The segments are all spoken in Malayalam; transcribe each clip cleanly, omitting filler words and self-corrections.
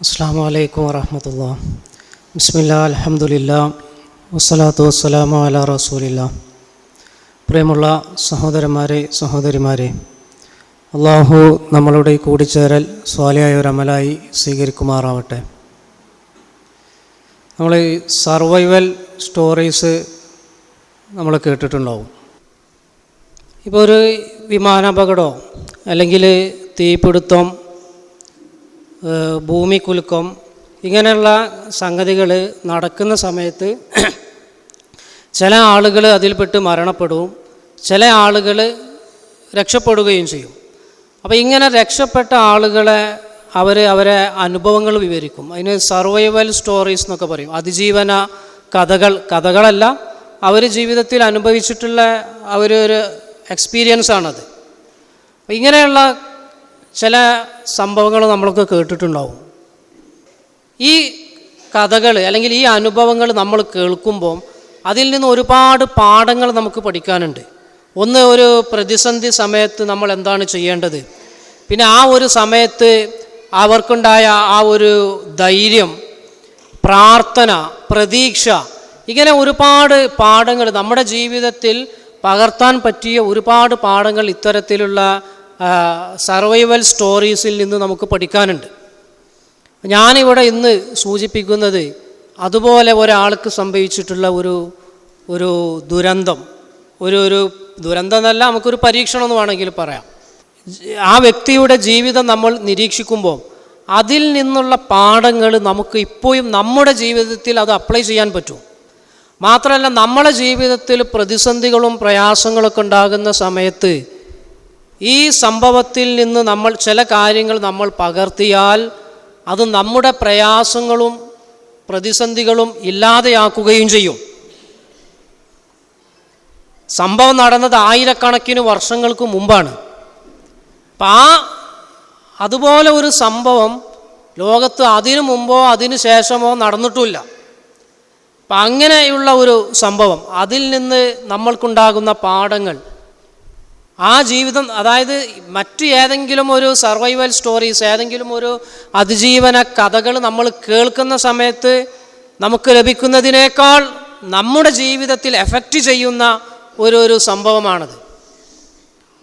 അസ്സലാമു അലൈക്കും വറഹ്മത്തുള്ളാഹി. ബിസ്മില്ലാഹി അൽഹംദുലില്ലാഹി വസ്സലാത്തു വസ്സലാമു അലാ റസൂലില്ലാഹ്. പ്രിയമുള്ള സഹോദരന്മാരെ, സഹോദരിമാരെ, അള്ളാഹു നമ്മളുടെ കൂടിച്ചേരൽ സ്വാലിഹായ ഒരു അമലായി സ്വീകരിക്കുമാറാവട്ടെ. നമ്മൾ ഈ സർവൈവൽ സ്റ്റോറീസ് നമ്മൾ കേട്ടിട്ടുണ്ടാവും. ഇപ്പോൾ ഒരു വിമാനാപകടമോ അല്ലെങ്കിൽ തീപിടുത്തം, ഭൂമികുലുക്കം, ഇങ്ങനെയുള്ള സംഗതികൾ നടക്കുന്ന സമയത്ത് ചില ആളുകൾ അതിൽപ്പെട്ട് മരണപ്പെടും, ചില ആളുകൾ രക്ഷപ്പെടുകയും ചെയ്യും. അപ്പോൾ ഇങ്ങനെ രക്ഷപ്പെട്ട ആളുകളെ അവരെ അനുഭവങ്ങൾ വിവരിക്കും. അതിന് സർവൈവൽ സ്റ്റോറീസ് എന്നൊക്കെ പറയും. അതിജീവന കഥകളല്ല, അവർ ജീവിതത്തിൽ അനുഭവിച്ചിട്ടുള്ള ഒരു എക്സ്പീരിയൻസാണത്. അപ്പോൾ ഇങ്ങനെയുള്ള ചില സംഭവങ്ങൾ നമ്മളൊക്കെ കേട്ടിട്ടുണ്ടാവും. ഈ കഥകൾ അല്ലെങ്കിൽ ഈ അനുഭവങ്ങൾ നമ്മൾ കേൾക്കുമ്പോൾ അതിൽ നിന്ന് ഒരുപാട് പാഠങ്ങൾ നമുക്ക് പഠിക്കാനുണ്ട്. ഒന്ന്, ഒരു പ്രതിസന്ധി സമയത്ത് നമ്മൾ എന്താണ് ചെയ്യേണ്ടത്, പിന്നെ ആ ഒരു സമയത്ത് അവർക്കുണ്ടായ ആ ഒരു ധൈര്യം, പ്രാർത്ഥന, പ്രതീക്ഷ, ഇങ്ങനെ ഒരുപാട് പാഠങ്ങൾ നമ്മുടെ ജീവിതത്തിൽ പകർത്താൻ പറ്റിയ ഒരുപാട് പാഠങ്ങൾ ഇത്തരത്തിലുള്ള സർവൈവൽ സ്റ്റോറീസിൽ നിന്ന് നമുക്ക് പഠിക്കാനുണ്ട്. ഞാനിവിടെ ഇന്ന് സൂചിപ്പിക്കുന്നത് അതുപോലെ ഒരാൾക്ക് സംഭവിച്ചിട്ടുള്ള ഒരു ദുരന്തം, ഒരു ദുരന്തം എന്നല്ല, നമുക്കൊരു പരീക്ഷണം എന്ന് വേണമെങ്കിൽ പറയാം. ആ വ്യക്തിയുടെ ജീവിതം നമ്മൾ നിരീക്ഷിക്കുമ്പോൾ അതിൽ നിന്നുള്ള പാഠങ്ങൾ നമുക്ക് ഇപ്പോഴും നമ്മുടെ ജീവിതത്തിൽ അത് അപ്ലൈ ചെയ്യാൻ പറ്റും. മാത്രമല്ല, നമ്മളെ ജീവിതത്തിൽ പ്രതിസന്ധികളും പ്രയാസങ്ങളൊക്കെ ഉണ്ടാകുന്ന സമയത്ത് ഈ സംഭവത്തിൽ നിന്ന് നമ്മൾ ചില കാര്യങ്ങൾ നമ്മൾ പകർത്തിയാൽ അത് നമ്മുടെ പ്രയാസങ്ങളും പ്രതിസന്ധികളും ഇല്ലാതെയാക്കുകയും ചെയ്യും. സംഭവം നടന്നത് ആയിരക്കണക്കിന് വർഷങ്ങൾക്ക് മുമ്പാണ്. അപ്പം അതുപോലെ ഒരു സംഭവം ലോകത്ത് അതിനു മുമ്പോ അതിനു ശേഷമോ നടന്നിട്ടുമില്ല. അപ്പം അങ്ങനെയുള്ള ഒരു സംഭവം, അതിൽ നിന്ന് നമ്മൾക്കുണ്ടാകുന്ന പാഠങ്ങൾ, ആ ജീവിതം, അതായത് മറ്റ് ഏതെങ്കിലും ഒരു സർവൈവൽ സ്റ്റോറീസ്, ഏതെങ്കിലും ഒരു അതിജീവന കഥകൾ നമ്മൾ കേൾക്കുന്ന സമയത്ത് നമുക്ക് ലഭിക്കുന്നതിനേക്കാൾ നമ്മുടെ ജീവിതത്തിൽ എഫക്റ്റ് ചെയ്യുന്ന ഒരു സംഭവമാണത്.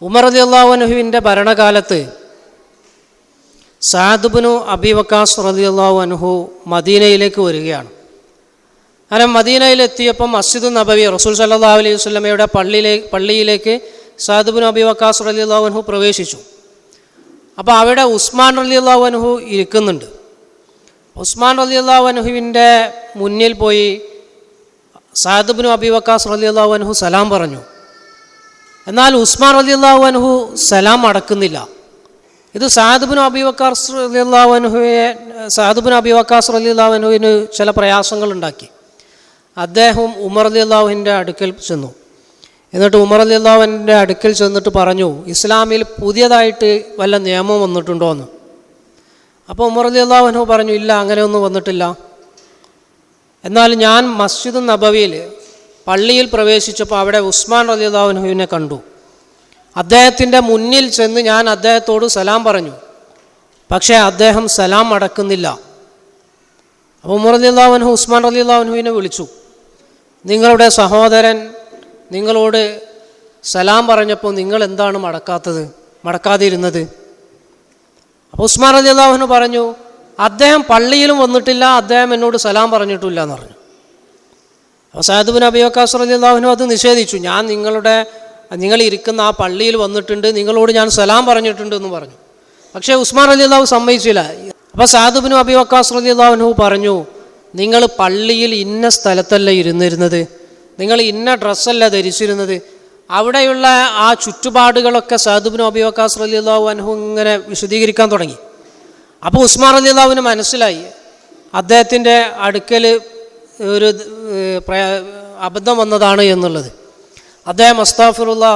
ഉമർ റളിയല്ലാഹു അൻഹുവിൻ്റെ ഭരണകാലത്ത് സഅദ് ഇബ്നു അബീ വഖാസ് റളിയല്ലാഹു അൻഹു മദീനയിലേക്ക് വരികയാണ്. അങ്ങനെ മദീനയിലെത്തിയപ്പം മസ്ജിദുൻ നബവി, റസൂൽ സല്ലല്ലാഹു അലൈഹി വസല്ലമയുടെ പള്ളിയിലേക്ക് സഅദ് ഇബ്നു അബീ വഖാസ് റളിയല്ലാഹു അൻഹു പ്രവേശിച്ചു. അപ്പോൾ അവിടെ ഉസ്മാൻ റളിയല്ലാഹു അൻഹു ഇരിക്കുന്നുണ്ട്. ഉസ്മാൻ റളിയല്ലാഹു അൻഹുവിൻ്റെ മുന്നിൽ പോയി സഅദ് ഇബ്നു അബീ വഖാസ് റളിയല്ലാഹു അൻഹു സലാം പറഞ്ഞു. എന്നാൽ ഉസ്മാൻ റളിയല്ലാഹു അൻഹു സലാം അടക്കുന്നില്ല. ഇത് സഅദ് ഇബ്നു അബീ വഖാസ് റളിയല്ലാഹു അൻഹുവിന് ചില പ്രയാസങ്ങൾ ഉണ്ടാക്കി. അദ്ദേഹം ഉമർ റളിയല്ലാഹുവിൻ്റെ അടുക്കൽ ചെന്നു. എന്നിട്ട് ഉമർ റളിയല്ലാഹുവിൻ്റെ അടുക്കൽ ചെന്നിട്ട് പറഞ്ഞു, ഇസ്ലാമിൽ പുതിയതായിട്ട് വല്ല നിയമം വന്നിട്ടുണ്ടോ എന്ന്. അപ്പോൾ ഉമർ റളിയല്ലാഹു അൻഹു പറഞ്ഞു, ഇല്ല, അങ്ങനെയൊന്നും വന്നിട്ടില്ല. എന്നാൽ ഞാൻ മസ്ജിദുൻ നബവിയിൽ പള്ളിയിൽ പ്രവേശിച്ചപ്പോൾ അവിടെ ഉസ്മാൻ റളിയല്ലാഹു അൻഹുവിനെ കണ്ടു. അദ്ദേഹത്തിൻ്റെ മുന്നിൽ ചെന്ന് ഞാൻ അദ്ദേഹത്തോട് സലാം പറഞ്ഞു, പക്ഷേ അദ്ദേഹം സലാം അടക്കുന്നില്ല. അപ്പോൾ ഉമർ റളിയല്ലാഹു അൻഹു ഉസ്മാൻ റളിയല്ലാഹു അൻഹുവിനെ വിളിച്ചു. നിങ്ങളുടെ സഹോദരൻ നിങ്ങളോട് സലാം പറഞ്ഞപ്പോൾ നിങ്ങൾ എന്താണ് മടക്കാതിരുന്നത്? അപ്പോൾ ഉസ്മാൻ റളിയല്ലാഹു അൻഹു പറഞ്ഞു, അദ്ദേഹം പള്ളിയിലും വന്നിട്ടില്ല, അദ്ദേഹം എന്നോട് സലാം പറഞ്ഞിട്ടില്ല എന്ന് പറഞ്ഞു. അപ്പോൾ സഅദ് ഇബ്നു അബീ വഖാസ് റളിയല്ലാഹു അൻഹു അത് നിഷേധിച്ചു. ഞാൻ നിങ്ങൾ ഇരിക്കുന്ന ആ പള്ളിയിൽ വന്നിട്ടുണ്ട്, നിങ്ങളോട് ഞാൻ സലാം പറഞ്ഞിട്ടുണ്ട് എന്ന് പറഞ്ഞു. പക്ഷേ ഉസ്മാൻ റളിയല്ലാഹു സമ്മതിച്ചില്ല. അപ്പോൾ സഅദ് ഇബ്നു അബീ വഖാസ് റളിയല്ലാഹു അൻഹു പറഞ്ഞു, നിങ്ങൾ പള്ളിയിൽ ഇന്ന സ്ഥലത്തല്ല ഇരുന്നിരുന്നത്, നിങ്ങൾ ഇന്ന ഡ്രസ്സല്ല ധരിച്ചിരുന്നത്. അവിടെയുള്ള ആ ചുറ്റുപാടുകളൊക്കെ സഅദ് ഇബ്നു അബീ വഖാസ് റളിയല്ലാഹു അൻഹു ഇങ്ങനെ വിശദീകരിക്കാൻ തുടങ്ങി. അപ്പോൾ ഉസ്മാൻ റളിയല്ലാഹുവിന് മനസ്സിലായി അദ്ദേഹത്തിൻ്റെ അടുക്കൽ ഒരു അബദ്ധം വന്നതാണ് എന്നുള്ളത്. അദ്ദേഹം അസ്താഫിറുല്ലാ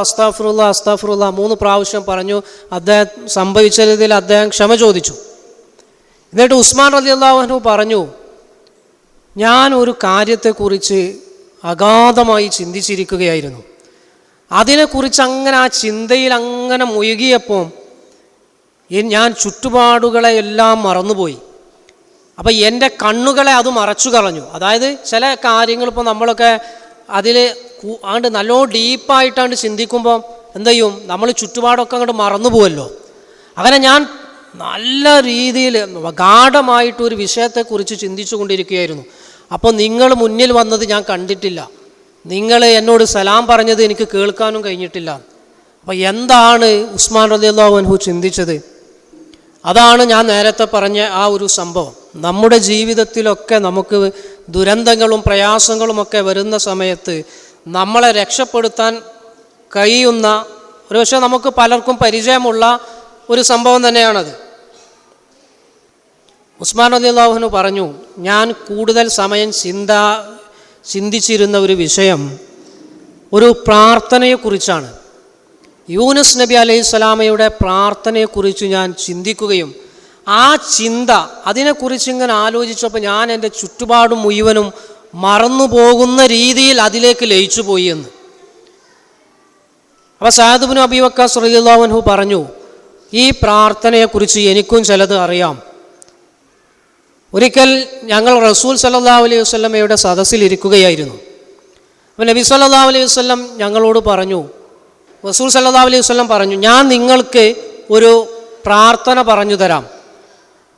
3 പ്രാവശ്യം പറഞ്ഞു. അദ്ദേഹം സംഭവിച്ചതിൽ അദ്ദേഹം ക്ഷമ ചോദിച്ചു. എന്നിട്ട് ഉസ്മാൻ റളിയല്ലാഹു അൻഹു പറഞ്ഞു, ഞാൻ ഒരു കാര്യത്തെക്കുറിച്ച് അഗാധമായി ചിന്തിച്ചിരിക്കുകയായിരുന്നു. അതിനെക്കുറിച്ച് അങ്ങനെ ആ ചിന്തയിൽ അങ്ങനെ മുഴുകിയപ്പോൾ ഞാൻ ചുറ്റുപാടുകളെ എല്ലാം മറന്നുപോയി. അപ്പം എൻ്റെ കണ്ണുകളെ അത് മറച്ചു കളഞ്ഞു. അതായത് ചില കാര്യങ്ങൾ ഇപ്പോൾ നമ്മളൊക്കെ അതിൽ ആണ്ട് നല്ലോ ഡീപ്പായിട്ടാണ്ട് ചിന്തിക്കുമ്പോൾ എന്ത് ചെയ്യും, നമ്മൾ ചുറ്റുപാടൊക്കെ അങ്ങോട്ട് മറന്നു പോവല്ലോ. അങ്ങനെ ഞാൻ നല്ല രീതിയിൽ ഗാഢമായിട്ടൊരു വിഷയത്തെക്കുറിച്ച് ചിന്തിച്ചു കൊണ്ടിരിക്കുകയായിരുന്നു. അപ്പോൾ നിങ്ങൾ മുന്നിൽ വന്നത് ഞാൻ കണ്ടിട്ടില്ല, നിങ്ങൾ എന്നോട് സലാം പറഞ്ഞത് എനിക്ക് കേൾക്കാനും കഴിഞ്ഞിട്ടില്ല. അപ്പോൾ എന്താണ് ഉസ്മാൻ റളിയല്ലാഹു അൻഹു ചിന്തിച്ചത്? അതാണ് ഞാൻ നേരത്തെ പറഞ്ഞ ആ ഒരു സംഭവം. നമ്മുടെ ജീവിതത്തിലൊക്കെ നമുക്ക് ദുരന്തങ്ങളും പ്രയാസങ്ങളുമൊക്കെ വരുന്ന സമയത്ത് നമ്മളെ രക്ഷപ്പെടുത്താൻ കഴിയുന്ന ഒരു പക്ഷേ നമുക്ക് പലർക്കും പരിചയമുള്ള ഒരു സംഭവം തന്നെയാണത്. ഉസ്മാൻ റളിയല്ലാഹു അൻഹു പറഞ്ഞു, ഞാൻ കൂടുതൽ സമയം ചിന്തിച്ചിരുന്ന ഒരു വിഷയം ഒരു പ്രാർത്ഥനയെക്കുറിച്ചാണ്. യൂനുസ് നബി അലൈഹിസ്സലാമയുടെ പ്രാർത്ഥനയെക്കുറിച്ച് ഞാൻ ചിന്തിക്കുകയും ആ ചിന്ത അതിനെക്കുറിച്ച് ഇങ്ങനെ ആലോചിച്ചപ്പോൾ ഞാൻ എൻ്റെ ചുറ്റുപാടും മുഴുവനും മറന്നു പോകുന്ന രീതിയിൽ അതിലേക്ക് ലയിച്ചു പോയി എന്ന്. അപ്പോൾ സഅദ് ഇബ്നു അബീ വഖാസ് റളിയല്ലാഹു അൻഹു പറഞ്ഞു, ഈ പ്രാർത്ഥനയെക്കുറിച്ച് എനിക്കും ചിലത് അറിയാം. ഒരിക്കൽ ഞങ്ങൾ റസൂൽ സല്ലല്ലാഹു അലൈഹി വസല്ലമയുടെ സദസ്സിലിരിക്കുകയായിരുന്നു. അപ്പോൾ നബി സല്ലല്ലാഹു അലൈഹി വസല്ലം ഞങ്ങളോട് പറഞ്ഞു, റസൂൽ സല്ലല്ലാഹു അലൈഹി വസല്ലം പറഞ്ഞു, ഞാൻ നിങ്ങൾക്ക് ഒരു പ്രാർത്ഥന പറഞ്ഞു തരാം.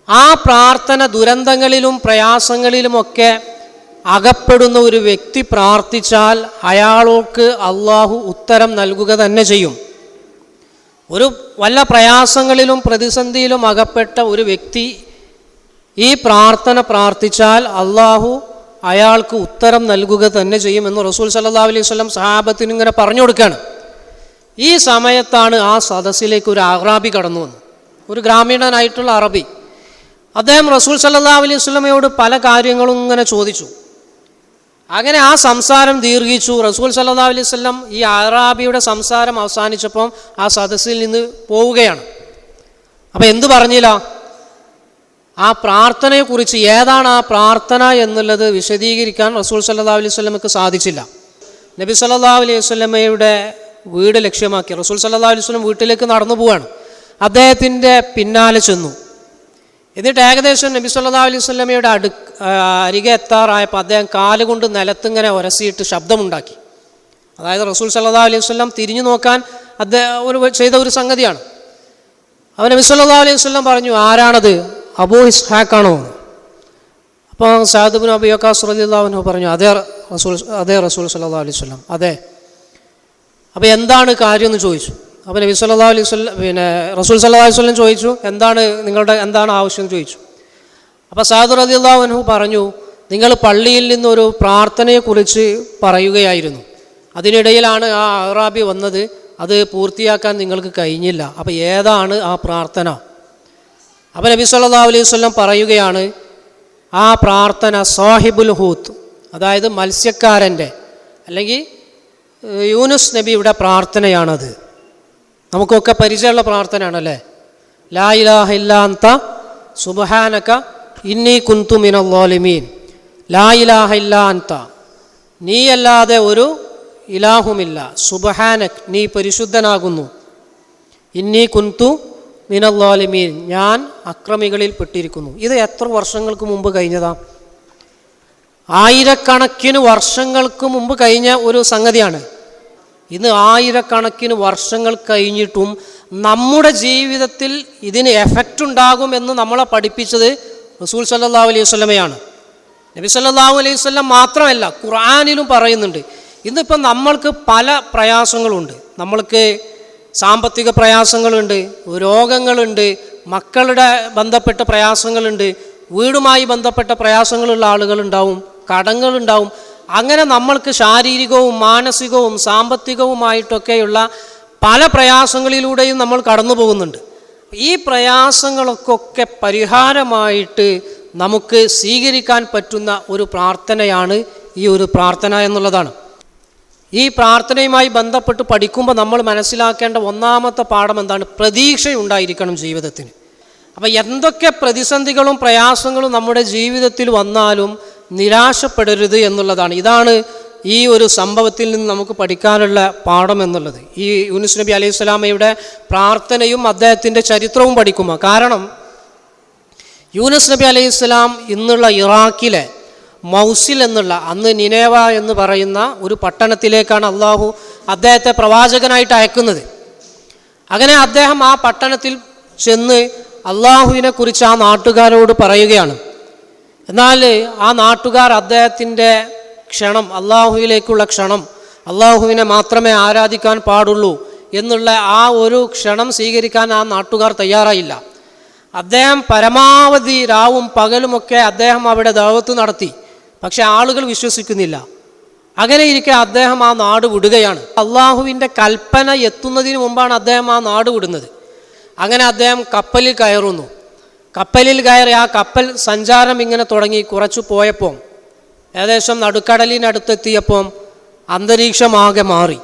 ആ പ്രാർത്ഥന ദുരന്തങ്ങളിലും പ്രയാസങ്ങളിലുമൊക്കെ അകപ്പെടുന്ന ഒരു വ്യക്തി പ്രാർത്ഥിച്ചാൽ അയാൾക്ക് അള്ളാഹു ഉത്തരം നൽകുക തന്നെ ചെയ്യും. ഒരു വല്ല പ്രയാസങ്ങളിലും പ്രതിസന്ധിയിലും അകപ്പെട്ട ഒരു വ്യക്തി ഈ പ്രാർത്ഥന പ്രാർത്ഥിച്ചാൽ അള്ളാഹു അയാൾക്ക് ഉത്തരം നൽകുക തന്നെ ചെയ്യുമെന്ന് റസൂൽ സല്ലല്ലാഹു അലൈഹി വസല്ലം സഹാബത്തിന് ഇങ്ങനെ പറഞ്ഞു കൊടുക്കുകയാണ്. ഈ സമയത്താണ് ആ സദസ്സിലേക്ക് ഒരു അറബി കടന്നു വന്നു, ഒരു ഗ്രാമീണനായിട്ടുള്ള അറബി. അദ്ദേഹം റസൂൽ സല്ലല്ലാഹു അലൈഹി വസല്ലമയോട് പല കാര്യങ്ങളും ഇങ്ങനെ ചോദിച്ചു. അങ്ങനെ ആ സംസാരം ദീർഘിച്ചു. റസൂൽ സല്ലല്ലാഹു അലൈഹി വസല്ലം ഈ അറാബിയുടെ സംസാരം അവസാനിച്ചപ്പം ആ സദസ്സിൽ നിന്ന് പോവുകയാണ്. അപ്പം എന്തു പറഞ്ഞില്ല? ആ പ്രാർത്ഥനയെക്കുറിച്ച്, ഏതാണ് ആ പ്രാർത്ഥന എന്നുള്ളത് വിശദീകരിക്കാൻ റസൂൽ സല്ലല്ലാഹു അലൈഹി വസല്ലമക്ക് സാധിച്ചില്ല. നബി സല്ലല്ലാഹു അലൈഹി വസല്ലമയുടെ വീട് ലക്ഷ്യമാക്കി റസൂൽ സല്ലല്ലാഹു അലൈഹി വസല്ലം വീട്ടിലേക്ക് നടന്നു പോവുകയാണ്. അദ്ദേഹത്തിൻ്റെ പിന്നാലെ ചെന്നു. എന്നിട്ട് ഏകദേശം നബി സല്ലല്ലാഹു അലൈഹി വസല്ലമയുടെ അരികെ എത്താറായപ്പോൾ അദ്ദേഹം കാലുകൊണ്ട് നിലത്തിങ്ങനെ ഉരസിയിട്ട് ശബ്ദമുണ്ടാക്കി. അതായത് റസൂൽ സല്ലല്ലാഹു അലൈഹി വസല്ലം തിരിഞ്ഞു നോക്കാൻ അദ്ദേഹം ചെയ്ത ഒരു സംഗതിയാണ്. അവൻ നബി സല്ലല്ലാഹു അലൈഹി വസല്ലം പറഞ്ഞു, ആരാണത്? അബൂ ഇസ്ഹാഖാണോ? അപ്പോൾ സഅദ് ഇബ്നു അബീ വഖാസ് റളിയല്ലാഹു അൻഹു പറഞ്ഞു, അതെ റസൂൽ സല്ലല്ലാഹു അലൈഹി വസല്ലം, അതെ. അപ്പോൾ എന്താണ് കാര്യം എന്ന് ചോദിച്ചു. അപ്പോൾ നബി സല്ലല്ലാഹു അലൈഹി വസല്ലം റസൂൽ സല്ലല്ലാഹു അലൈഹി വസല്ലം ചോദിച്ചു, എന്താണ് ആവശ്യം ചോദിച്ചു. അപ്പോൾ സഅദ് റളിയല്ലാഹു അൻഹു പറഞ്ഞു, നിങ്ങൾ പള്ളിയിൽ നിന്നൊരു പ്രാർത്ഥനയെക്കുറിച്ച് പറയുകയായിരുന്നു, അതിനിടയിലാണ് ആ അറാബി വന്നത്, അത് പൂർത്തിയാക്കാൻ നിങ്ങൾക്ക് കഴിഞ്ഞില്ല. അപ്പോൾ ഏതാണ് ആ പ്രാർത്ഥന? അപ്പോൾ നബി സല്ലല്ലാഹു അലൈഹി വസല്ലം പറയുകയാണ്, ആ പ്രാർത്ഥന സാഹിബുൽ ഹൂത്ത്, അതായത് മത്സ്യക്കാരൻ്റെ അല്ലെങ്കിൽ യൂനുസ് നബിയുടെ പ്രാർത്ഥനയാണത്. നമുക്കൊക്കെ പരിചയമുള്ള പ്രാർത്ഥനയാണല്ലേ. ലാ ഇലാഹ ഇല്ലാ അൻത സുബ്ഹാനക ഇന്നി കുന്തു മിനൽ ളാലിമീൻ. ലാ ഇലാഹ ഇല്ലാ അൻത, നീയല്ലാതെ ഒരു ഇലാഹുമില്ല. സുബ്ഹാനക്, നീ പരിശുദ്ധനാകുന്നു. ഇന്നി കുന്തു മിനൽ ളാലിമീൻ, ഞാൻ അക്രമികളിൽ പെട്ടിരിക്കുന്നു. ഇത് എത്ര വർഷങ്ങൾക്ക് മുമ്പ് കഴിഞ്ഞതാ? ആയിരക്കണക്കിന് വർഷങ്ങൾക്ക് മുമ്പ് കഴിഞ്ഞ ഒരു സംഗതിയാണ്. ഇന്ന് ആയിരക്കണക്കിന് വർഷങ്ങൾ കഴിഞ്ഞിട്ടും നമ്മുടെ ജീവിതത്തിൽ ഇതിന് എഫക്റ്റ് ഉണ്ടാകുമെന്ന് നമ്മളെ പഠിപ്പിച്ചത് റസൂൽ സല്ലല്ലാഹു അലൈഹി വസല്ലമയാണ്. നബി സല്ലല്ലാഹു അലൈഹി വസല്ലം മാത്രമല്ല, ഖുർആനിലും പറയുന്നുണ്ട്. ഇന്നിപ്പം നമ്മൾക്ക് പല പ്രയാസങ്ങളുണ്ട്. നമ്മൾക്ക് സാമ്പത്തിക പ്രയാസങ്ങളുണ്ട്, രോഗങ്ങളുണ്ട്, മക്കളുടെ ബന്ധപ്പെട്ട പ്രയാസങ്ങളുണ്ട്, വീടുമായി ബന്ധപ്പെട്ട പ്രയാസങ്ങളുള്ള ആളുകളുണ്ടാവും, കടങ്ങളുണ്ടാവും. അങ്ങനെ നമ്മൾക്ക് ശാരീരികവും മാനസികവും സാമ്പത്തികവുമായിട്ടൊക്കെയുള്ള പല പ്രയാസങ്ങളിലൂടെയും നമ്മൾ കടന്നു പോകുന്നുണ്ട്. ഈ പ്രയാസങ്ങൾക്കൊക്കെ പരിഹാരമായിട്ട് നമുക്ക് സ്വീകരിക്കാൻ പറ്റുന്ന ഒരു പ്രാർത്ഥനയാണ് ഈ ഒരു പ്രാർത്ഥന എന്നുള്ളതാണ്. ഈ പ്രാർത്ഥനയുമായി ബന്ധപ്പെട്ട് പഠിക്കുമ്പോൾ നമ്മൾ മനസ്സിലാക്കേണ്ട ഒന്നാമത്തെ പാഠം എന്താണ്? പ്രതീക്ഷയുണ്ടായിരിക്കണം ജീവിതത്തിന്. അപ്പം എന്തൊക്കെ പ്രതിസന്ധികളും പ്രയാസങ്ങളും നമ്മുടെ ജീവിതത്തിൽ വന്നാലും നിരാശപ്പെടരുത് എന്നുള്ളതാണ്. ഇതാണ് ഈ ഒരു സംഭവത്തിൽ നിന്ന് നമുക്ക് പഠിക്കാനുള്ള പാഠം എന്നുള്ളത്. ഈ യൂനുസ് നബി അലൈഹി സ്വലാമയുടെ പ്രാർത്ഥനയും അദ്ദേഹത്തിൻ്റെ ചരിത്രവും പഠിക്കുമ്പോൾ, കാരണം യൂനുസ് നബി അലൈഹി ഇസ്ലാം ഇന്നുള്ള ഇറാഖിലെ മൗസിൽ എന്നുള്ള, അന്ന് നിനേവ എന്ന് പറയുന്ന ഒരു പട്ടണത്തിലേക്കാണ് അള്ളാഹു അദ്ദേഹത്തെ പ്രവാചകനായിട്ട് അയക്കുന്നത്. അങ്ങനെ അദ്ദേഹം ആ പട്ടണത്തിൽ ചെന്ന് അള്ളാഹുവിനെ കുറിച്ച് ആ നാട്ടുകാരോട് പറയുകയാണ്. എന്നാൽ ആ നാട്ടുകാർ അദ്ദേഹത്തിൻ്റെ ക്ഷണം, അള്ളാഹുവിലേക്കുള്ള ക്ഷണം, അള്ളാഹുവിനെ മാത്രമേ ആരാധിക്കാൻ പാടുള്ളൂ എന്നുള്ള ആ ഒരു ക്ഷണം സ്വീകരിക്കാൻ ആ നാട്ടുകാർ തയ്യാറായില്ല. അദ്ദേഹം പരമാവധി രാവും പകലുമൊക്കെ അദ്ദേഹം അവിടെ ദഅവത്ത് നടത്തി. പക്ഷെ ആളുകൾ വിശ്വസിക്കുന്നില്ല. അങ്ങനെ ഇരിക്കെ അദ്ദേഹം ആ നാട് വിടുകയാണ്. അള്ളാഹുവിൻ്റെ കൽപ്പന എത്തുന്നതിന് മുമ്പാണ് അദ്ദേഹം ആ നാട് വിടുന്നത്. അങ്ങനെ അദ്ദേഹം കപ്പലിൽ കയറുന്നു. കപ്പലിൽ കയറി ആ കപ്പൽ സഞ്ചാരം ഇങ്ങനെ തുടങ്ങി. കുറച്ചു പോയപ്പോൾ ഏകദേശം നടുക്കടലിനടുത്തെത്തിയപ്പോൾ അന്തരീക്ഷമാകെ മാറി.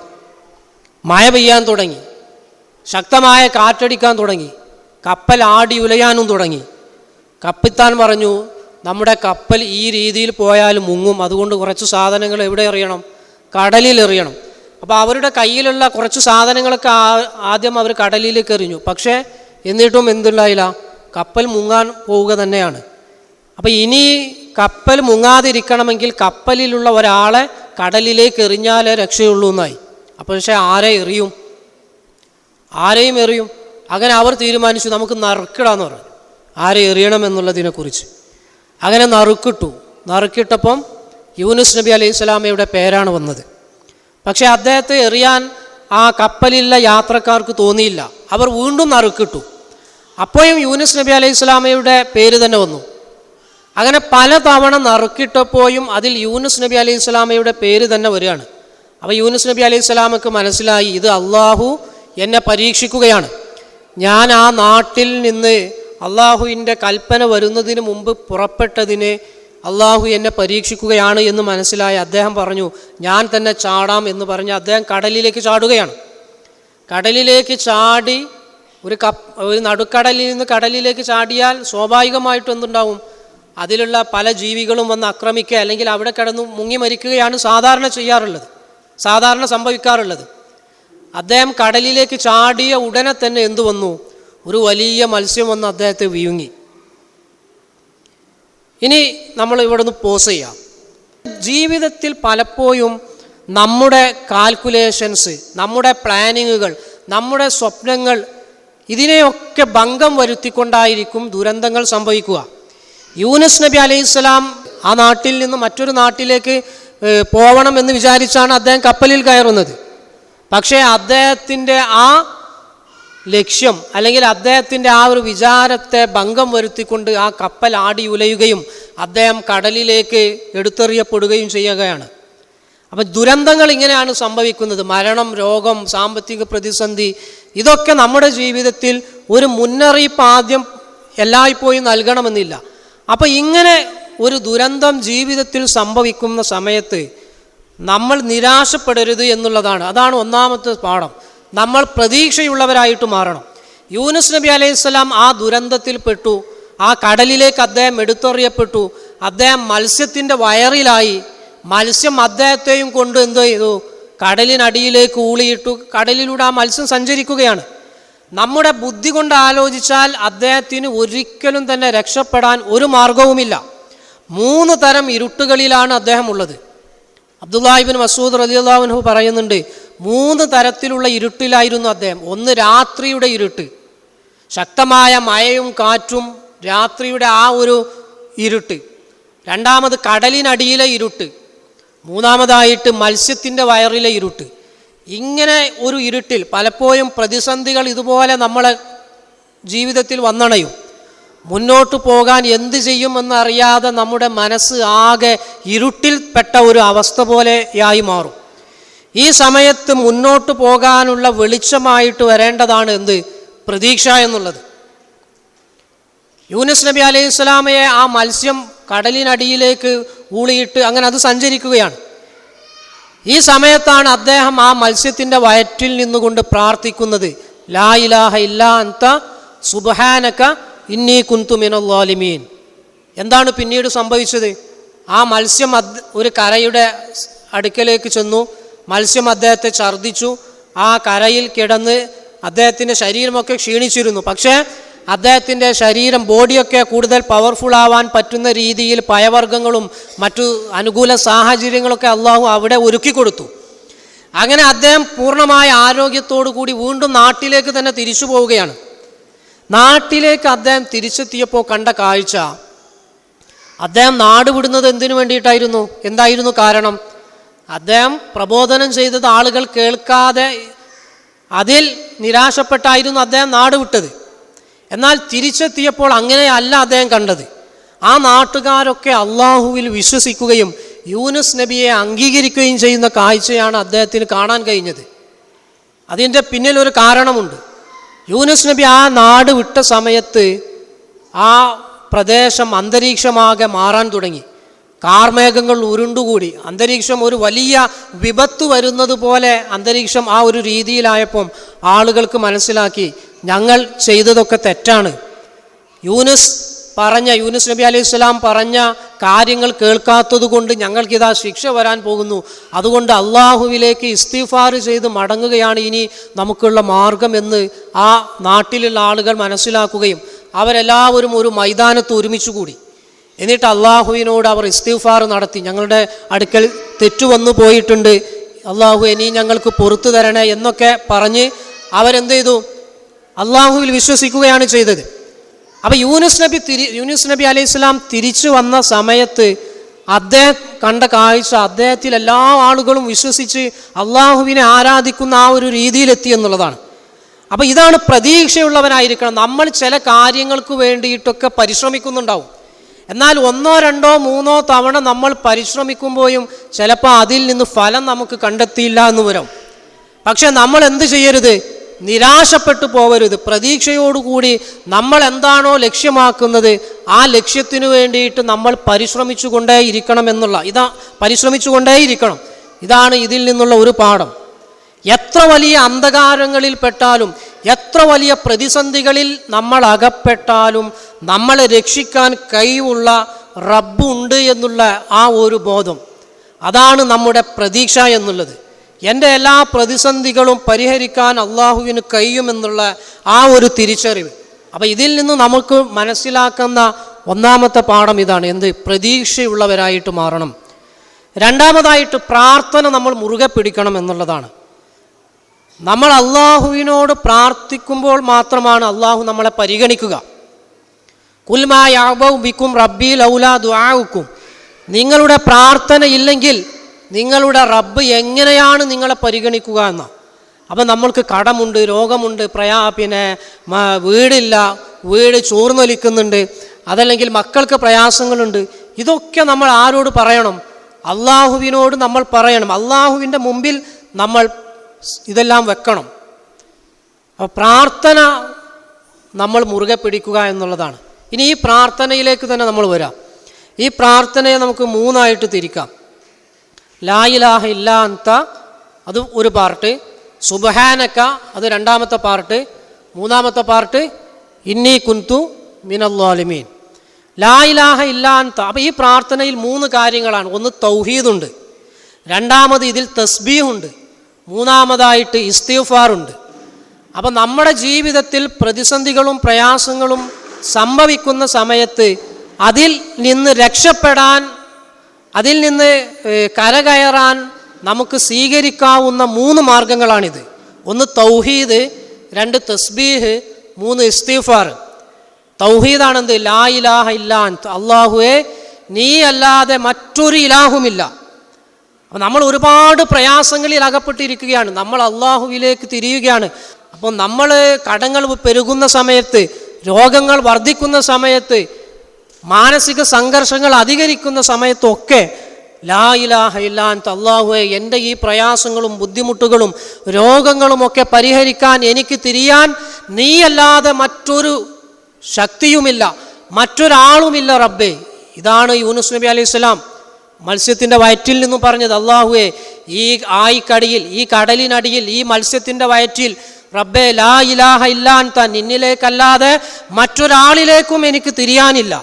മഴ പെയ്യാൻ തുടങ്ങി, ശക്തമായ കാറ്റടിക്കാൻ തുടങ്ങി, കപ്പൽ ആടി ഉലയാനും തുടങ്ങി. കപ്പിത്താൻ പറഞ്ഞു, നമ്മുടെ കപ്പൽ ഈ രീതിയിൽ പോയാൽ മുങ്ങും, അതുകൊണ്ട് കുറച്ച് സാധനങ്ങൾ എവിടെ എറിയണം? കടലിൽ എറിയണം. അപ്പോൾ അവരുടെ കയ്യിലുള്ള കുറച്ച് സാധനങ്ങളൊക്കെ ആദ്യം അവർ കടലിലേക്ക് എറിഞ്ഞു. പക്ഷേ എന്നിട്ടും എന്തുണ്ടായില്ല, കപ്പൽ മുങ്ങാൻ പോവുക തന്നെയാണ്. അപ്പോൾ ഇനി കപ്പൽ മുങ്ങാതിരിക്കണമെങ്കിൽ കപ്പലിലുള്ള ഒരാളെ കടലിലേക്ക് എറിഞ്ഞാലേ രക്ഷയുള്ളൂ എന്നായി. അപ്പോൾ പക്ഷേ ആരെയും എറിയും. അങ്ങനെ അവർ തീരുമാനിച്ചു, നമുക്ക് നറുക്കിടാന്ന് പറഞ്ഞു, ആരെ എറിയണമെന്നുള്ളതിനെക്കുറിച്ച്. അങ്ങനെ നറുക്കിട്ടപ്പം യൂനുസ് നബി അലൈഹി സ്വലാമയുടെ പേരാണ് വന്നത്. പക്ഷേ അദ്ദേഹത്തെ എറിയാൻ ആ കപ്പലിലുള്ള യാത്രക്കാർക്ക് തോന്നിയില്ല. അവർ വീണ്ടും നറുക്കിട്ടു. അപ്പോഴും യൂനുസ് നബി അലൈഹി സ്വലാമയുടെ പേര് തന്നെ വന്നു. അങ്ങനെ പല തവണ നറുക്കിട്ടപ്പോഴും അതിൽ യൂനുസ് നബി അലൈഹി സ്വലാമയുടെ പേര് തന്നെ വരികയാണ്. അപ്പോൾ യൂനുസ് നബി അലൈഹി സ്വലാമക്ക് മനസ്സിലായി, ഇത് അള്ളാഹു എന്നെ പരീക്ഷിക്കുകയാണ്. ഞാൻ ആ നാട്ടിൽ നിന്ന് അള്ളാഹുവിൻ്റെ കൽപ്പന വരുന്നതിന് മുമ്പ് പുറപ്പെട്ടതിന് അള്ളാഹു എന്നെ പരീക്ഷിക്കുകയാണ് എന്ന് മനസ്സിലായി അദ്ദേഹം പറഞ്ഞു, ഞാൻ തന്നെ ചാടാം എന്ന് പറഞ്ഞ് അദ്ദേഹം കടലിലേക്ക് ചാടുകയാണ്. കടലിലേക്ക് ചാടി ഒരു നടുക്കടലിൽ നിന്ന് കടലിലേക്ക് ചാടിയാൽ സ്വാഭാവികമായിട്ടും എന്തുണ്ടാവും, അതിലുള്ള പല ജീവികളും വന്ന് ആക്രമിക്കുക അല്ലെങ്കിൽ അവിടെ കിടന്ന് മുങ്ങി മരിക്കുകയാണ് സാധാരണ സംഭവിക്കാറുള്ളത്. അദ്ദേഹം കടലിലേക്ക് ചാടിയ ഉടനെ തന്നെ എന്തു വന്നു, ഒരു വലിയ മത്സ്യം വന്ന് അദ്ദേഹത്തെ വിഴുങ്ങി. ഇനി നമ്മൾ ഇവിടെ നിന്ന് പോസ് ചെയ്യാം. ജീവിതത്തിൽ പലപ്പോഴും നമ്മുടെ കാൽക്കുലേഷൻസ്, നമ്മുടെ പ്ലാനിങ്ങുകൾ, നമ്മുടെ സ്വപ്നങ്ങൾ, ഇതിനെയൊക്കെ ഭംഗം വരുത്തിക്കൊണ്ടായിരിക്കും ദുരന്തങ്ങൾ സംഭവിക്കുക. യൂനുസ് നബി അലൈഹിസ്സലാം ആ നാട്ടിൽ നിന്ന് മറ്റൊരു നാട്ടിലേക്ക് പോകണം എന്ന് വിചാരിച്ചാണ് അദ്ദേഹം കപ്പലിൽ കയറുന്നത്. പക്ഷേ അദ്ദേഹത്തിൻ്റെ ആ ലക്ഷ്യം അല്ലെങ്കിൽ അദ്ദേഹത്തിൻ്റെ ആ ഒരു വിചാരത്തെ ഭംഗം വരുത്തിക്കൊണ്ട് ആ കപ്പൽ ആടി ഉലയുകയും അദ്ദേഹം കടലിലേക്ക് എടുത്തെറിയപ്പെടുകയും ചെയ്യുകയാണ്. അപ്പം ദുരന്തങ്ങൾ ഇങ്ങനെയാണ് സംഭവിക്കുന്നത്. മരണം, രോഗം, സാമ്പത്തിക പ്രതിസന്ധി, ഇതൊക്കെ നമ്മുടെ ജീവിതത്തിൽ ഒരു മുന്നറിയിപ്പ് ആദ്യം എല്ലായ്പ്പോഴും നൽകണമെന്നില്ല. അപ്പോൾ ഇങ്ങനെ ഒരു ദുരന്തം ജീവിതത്തിൽ സംഭവിക്കുന്ന സമയത്ത് നമ്മൾ നിരാശപ്പെടരുത് എന്നുള്ളതാണ്. അതാണ് ഒന്നാമത്തെ പാഠം. നമ്മൾ പ്രതീക്ഷയുള്ളവരായിട്ട് മാറണം. യൂനുസ് നബി അലൈഹിസ്സലാം ആ ദുരന്തത്തിൽ പെട്ടു. ആ കടലിലേക്ക് അദ്ദേഹം എടുത്തെറിയപ്പെട്ടു. അദ്ദേഹം മത്സ്യത്തിൻ്റെ വയറിലായി. മത്സ്യം അദ്ദേഹത്തെയും കൊണ്ട് എന്ത് ചെയ്തു, കടലിനടിയിലേക്ക് ഊളിയിട്ടു. കടലിലൂടെ ആ മത്സ്യം സഞ്ചരിക്കുകയാണ്. നമ്മുടെ ബുദ്ധി കൊണ്ട് ആലോചിച്ചാൽ അദ്ദേഹത്തിന് ഒരിക്കലും തന്നെ രക്ഷപ്പെടാൻ ഒരു മാർഗവുമില്ല. 3 തരം ഇരുട്ടുകളിലാണ് അദ്ദേഹം ഉള്ളത്. അബ്ദുല്ലാഹി ഇബ്നു മസ്ഊദ് റളിയല്ലാഹു അൻഹു പറയുന്നുണ്ട്, 3 തരത്തിലുള്ള ഇരുട്ടിലായിരുന്നു അദ്ദേഹം. ഒന്ന് രാത്രിയുടെ ഇരുട്ട്, ശക്തമായ മഴയും കാറ്റും രാത്രിയുടെ ആ ഒരു ഇരുട്ട്. രണ്ടാമത് കടലിനടിയിലെ ഇരുട്ട്. മൂന്നാമതായിട്ട് മത്സ്യത്തിൻ്റെ വയറിലെ ഇരുട്ട്. ഇങ്ങനെ ഒരു ഇരുട്ടിൽ പലപ്പോഴും പ്രതിസന്ധികൾ ഇതുപോലെ നമ്മളെ ജീവിതത്തിൽ വന്നണയും. മുന്നോട്ട് പോകാൻ എന്ത് ചെയ്യുമെന്നറിയാതെ നമ്മുടെ മനസ്സ് ആകെ ഇരുട്ടിൽപ്പെട്ട ഒരു അവസ്ഥ പോലെയായി മാറും. ഈ സമയത്ത് മുന്നോട്ട് പോകാനുള്ള വെളിച്ചമായിട്ട് വരേണ്ടതാണ് എന്ത്, പ്രതീക്ഷ എന്നുള്ളത്. യൂനുസ് നബി അലൈഹി സ്വലാമയെ ആ മത്സ്യം കടലിനടിയിലേക്ക് ഊളിയിട്ട് അങ്ങനെ അത് സഞ്ചരിക്കുകയാണ്. ഈ സമയത്താണ് അദ്ദേഹം ആ മത്സ്യത്തിൻ്റെ വയറ്റിൽ നിന്നുകൊണ്ട് പ്രാർത്ഥിക്കുന്നത്, ലാ ഇലാഹ ഇല്ലാ അൻത സുബ്ഹാനക ഇന്നി കുന്തു മിനൽ ളാലിമീൻ. എന്താണ് പിന്നീട് സംഭവിച്ചത്? ആ മത്സ്യം ഒരു കരയുടെ അടുക്കലേക്ക് ചെന്നു. മത്സ്യം അദ്ദേഹത്തെ ഛർദ്ദിച്ചു. ആ കരയിൽ കിടന്ന് അദ്ദേഹത്തിൻ്റെ ശരീരമൊക്കെ ക്ഷീണിച്ചിരുന്നു. പക്ഷേ അദ്ദേഹത്തിൻ്റെ ശരീരം ബോഡിയൊക്കെ കൂടുതൽ പവർഫുൾ ആവാൻ പറ്റുന്ന രീതിയിൽ പഴവർഗ്ഗങ്ങളും മറ്റു അനുകൂല സാഹചര്യങ്ങളൊക്കെ അള്ളാഹു അവിടെ ഒരുക്കി കൊടുത്തു. അങ്ങനെ അദ്ദേഹം പൂർണ്ണമായ ആരോഗ്യത്തോടു കൂടി വീണ്ടും നാട്ടിലേക്ക് തന്നെ തിരിച്ചു പോവുകയാണ്. നാട്ടിലേക്ക് അദ്ദേഹം തിരിച്ചെത്തിയപ്പോൾ കണ്ട കാഴ്ച, അദ്ദേഹം നാട് വിടുന്നത് എന്തിനു വേണ്ടിയിട്ടായിരുന്നു? എന്തായിരുന്നു കാരണം? അദ്ദേഹം പ്രബോധനം ചെയ്തത് ആളുകൾ കേൾക്കാതെ അതിൽ നിരാശപ്പെട്ടായിരുന്നു അദ്ദേഹം നാട് വിട്ടത്. എന്നാൽ തിരിച്ചെത്തിയപ്പോൾ അങ്ങനെയല്ല അദ്ദേഹം കണ്ടത്. ആ നാട്ടുകാരൊക്കെ അള്ളാഹുവിൽ വിശ്വസിക്കുകയും യൂനുസ് നബിയെ അംഗീകരിക്കുകയും ചെയ്യുന്ന കാഴ്ചയാണ് അദ്ദേഹത്തിന് കാണാൻ കഴിഞ്ഞത്. അതിൻ്റെ പിന്നിലൊരു കാരണമുണ്ട്. യൂനുസ് നബി ആ നാട് വിട്ട സമയത്ത് ആ പ്രദേശം അന്തരീക്ഷമാകെ മാറാൻ തുടങ്ങി. കാർമേഘങ്ങൾ ഉരുണ്ടുകൂടി അന്തരീക്ഷം ഒരു വലിയ വിപത്ത് വരുന്നത് പോലെ അന്തരീക്ഷം ആ ഒരു രീതിയിലായപ്പം ആളുകൾക്ക് മനസ്സിലാക്കി ഞങ്ങൾ ചെയ്തതൊക്കെ തെറ്റാണ്. യൂനുസ് നബി അലൈഹി സ്വലാം പറഞ്ഞ കാര്യങ്ങൾ കേൾക്കാത്തത് കൊണ്ട് ഞങ്ങൾക്കിതാ ശിക്ഷ വരാൻ പോകുന്നു. അതുകൊണ്ട് അള്ളാഹുവിലേക്ക് ഇസ്തിഗ്ഫാർ ചെയ്ത് മടങ്ങുകയാണ് ഇനി നമുക്കുള്ള മാർഗം എന്ന് ആ നാട്ടിലുള്ള ആളുകൾ മനസ്സിലാക്കുകയും അവരെല്ലാവരും ഒരു മൈതാനത്ത് ഒരുമിച്ച് കൂടി. എന്നിട്ട് അള്ളാഹുവിനോട് അവർ ഇസ്തിഗ്ഫാർ നടത്തി. ഞങ്ങളുടെ അടുക്കൽ തെറ്റു വന്നു പോയിട്ടുണ്ട്, അള്ളാഹു ഇനി ഞങ്ങൾക്ക് പുറത്തു തരണേ എന്നൊക്കെ പറഞ്ഞ് അവരെന്ത് ചെയ്തു? അള്ളാഹുവിൽ വിശ്വസിക്കുകയാണ് ചെയ്തത്. അപ്പം യൂനുസ് നബി അലൈഹി സ്വലാം തിരിച്ചു വന്ന സമയത്ത് അദ്ദേഹം കണ്ട കാഴ്ച, അദ്ദേഹത്തിൽ എല്ലാ ആളുകളും വിശ്വസിച്ച് അള്ളാഹുവിനെ ആരാധിക്കുന്ന ആ ഒരു രീതിയിലെത്തി എന്നുള്ളതാണ്. അപ്പം ഇതാണ് പ്രതീക്ഷയുള്ളവനായിരിക്കണം. നമ്മൾ ചില കാര്യങ്ങൾക്ക് വേണ്ടിയിട്ടൊക്കെ പരിശ്രമിക്കുന്നുണ്ടാവും. എന്നാൽ 1, 2, 3 തവണ നമ്മൾ പരിശ്രമിക്കുമ്പോഴും ചിലപ്പോൾ അതിൽ നിന്ന് ഫലം നമുക്ക് കണ്ടെത്തിയില്ല എന്ന് വരും. പക്ഷെ നമ്മൾ എന്ത് ചെയ്യരുത്? നിരാശപ്പെട്ടു പോകരുത്. പ്രതീക്ഷയോടുകൂടി നമ്മൾ എന്താണോ ലക്ഷ്യമാക്കുന്നത് ആ ലക്ഷ്യത്തിനു വേണ്ടിയിട്ട് നമ്മൾ പരിശ്രമിച്ചുകൊണ്ടേയിരിക്കണം പരിശ്രമിച്ചുകൊണ്ടേയിരിക്കണം. ഇതാണ് ഇതിൽ നിന്നുള്ള ഒരു പാഠം. എത്ര വലിയ അന്ധകാരങ്ങളിൽ പെട്ടാലും, എത്ര വലിയ പ്രതിസന്ധികളിൽ നമ്മൾ അകപ്പെട്ടാലും നമ്മളെ രക്ഷിക്കാൻ കഴിവുള്ള റബ്ബുണ്ട് എന്നുള്ള ആ ഒരു ബോധം, അതാണ് നമ്മുടെ പ്രതീക്ഷ എന്നുള്ളത്. എൻ്റെ എല്ലാ പ്രതിസന്ധികളും പരിഹരിക്കാൻ അള്ളാഹുവിന് കഴിയുമെന്നുള്ള ആ ഒരു തിരിച്ചറിവ്. അപ്പം ഇതിൽ നിന്ന് നമുക്ക് മനസ്സിലാക്കുന്ന ഒന്നാമത്തെ പാഠം ഇതാണ്. എന്ത്? പ്രതീക്ഷയുള്ളവരായിട്ട് മാറണം. രണ്ടാമതായിട്ട് പ്രാർത്ഥന നമ്മൾ മുറുകെ പിടിക്കണം എന്നുള്ളതാണ്. നമ്മൾ അള്ളാഹുവിനോട് പ്രാർത്ഥിക്കുമ്പോൾ മാത്രമാണ് അള്ളാഹു നമ്മളെ പരിഗണിക്കുക. ഖുൽ മാ യഅബഉ ബിക്കും റബ്ബി ലൗലാ ദുആഉക്കും. നിങ്ങളുടെ പ്രാർത്ഥന ഇല്ലെങ്കിൽ നിങ്ങളുടെ റബ്ബ് എങ്ങനെയാണ് നിങ്ങളെ പരിഗണിക്കുക എന്ന. അപ്പം നമ്മൾക്ക് കടമുണ്ട്, രോഗമുണ്ട്, വീടില്ല, വീട് ചോർന്നൊലിക്കുന്നുണ്ട്, അതല്ലെങ്കിൽ മക്കൾക്ക് പ്രയാസങ്ങളുണ്ട്. ഇതൊക്കെ നമ്മൾ ആരോട് പറയണം? അള്ളാഹുവിനോട് നമ്മൾ പറയണം. അള്ളാഹുവിൻ്റെ മുമ്പിൽ നമ്മൾ ഇതെല്ലാം വെക്കണം. അപ്പോൾ പ്രാർത്ഥന നമ്മൾ മുറുകെ പിടിക്കുക എന്നുള്ളതാണ്. ഇനി ഈ പ്രാർത്ഥനയിലേക്ക് തന്നെ നമ്മൾ വരാം. ഈ പ്രാർത്ഥനയെ നമുക്ക് 3 തിരിക്കാം. ലാ ഇലാഹ ഇല്ലാ അൻത അത് ഒരു പാർട്ട്, സുബ്ഹാനക അത് രണ്ടാമത്തെ പാർട്ട്, മൂന്നാമത്തെ പാർട്ട് ഇന്നി കുന്തു മിനൽ ളാലിമീൻ. ലാ ഇലാഹ ഇല്ലാ അൻത. അപ്പോൾ ഈ പ്രാർത്ഥനയിൽ 3 കാര്യങ്ങളാണ്. ഒന്ന് തൗഹീദുണ്ട്, രണ്ടാമത് ഇതിൽ തസ്ബീഹുണ്ട്, മൂന്നാമതായിട്ട് ഇസ്തിഗ്ഫാറുണ്ട്. അപ്പം നമ്മുടെ ജീവിതത്തിൽ പ്രതിസന്ധികളും പ്രയാസങ്ങളും സംഭവിക്കുന്ന സമയത്ത് അതിൽ നിന്ന് രക്ഷപ്പെടാൻ, അതിൽ നിന്ന് കരകയറാൻ നമുക്ക് സ്വീകരിക്കാവുന്ന 3 മാർഗങ്ങളാണിത്. ഒന്ന് തൗഹീദ്, 2 തസ്ബീഹ്, 3 ഇസ്തിഗ്ഫാർ. തൗഹീദാണെന്ത്? ലാ ഇലാഹ ഇല്ലാ അൻത, അല്ലാഹുവേ നീ അല്ലാതെ മറ്റൊരു ഇലാഹുമില്ല. അപ്പം നമ്മൾ ഒരുപാട് പ്രയാസങ്ങളിൽ അകപ്പെട്ടിരിക്കുകയാണ്. നമ്മൾ അള്ളാഹുവിലേക്ക് തിരിയുകയാണ്. അപ്പം നമ്മൾ കടങ്ങൾ പെരുകുന്ന സമയത്ത്, രോഗങ്ങൾ വർദ്ധിക്കുന്ന സമയത്ത്, മാനസിക സംഘർഷങ്ങൾ അധികരിക്കുന്ന സമയത്തൊക്കെ ലാ ഇലാഹ ഇല്ലാ അൻത, അല്ലാഹുവേ എൻ്റെ ഈ പ്രയാസങ്ങളും ബുദ്ധിമുട്ടുകളും രോഗങ്ങളുമൊക്കെ പരിഹരിക്കാൻ എനിക്ക് തിരിയാൻ നീയല്ലാതെ മറ്റൊരു ശക്തിയുമില്ല, മറ്റൊരാളുമില്ല റബ്ബേ. ഇതാണ് യൂനുസ് നബി അലൈഹി സ്വലാം മത്സ്യത്തിൻ്റെ വയറ്റിൽ നിന്നും പറഞ്ഞത്. അല്ലാഹുവേ ഈ ആയിക്കടിയിൽ, ഈ കടലിനടിയിൽ, ഈ മത്സ്യത്തിൻ്റെ വയറ്റിൽ റബ്ബേ ലാ ഇലാഹ ഇല്ലാ അൻത, നിന്നിലേക്കല്ലാതെ മറ്റൊരാളിലേക്കും എനിക്ക് തിരിയാനില്ല.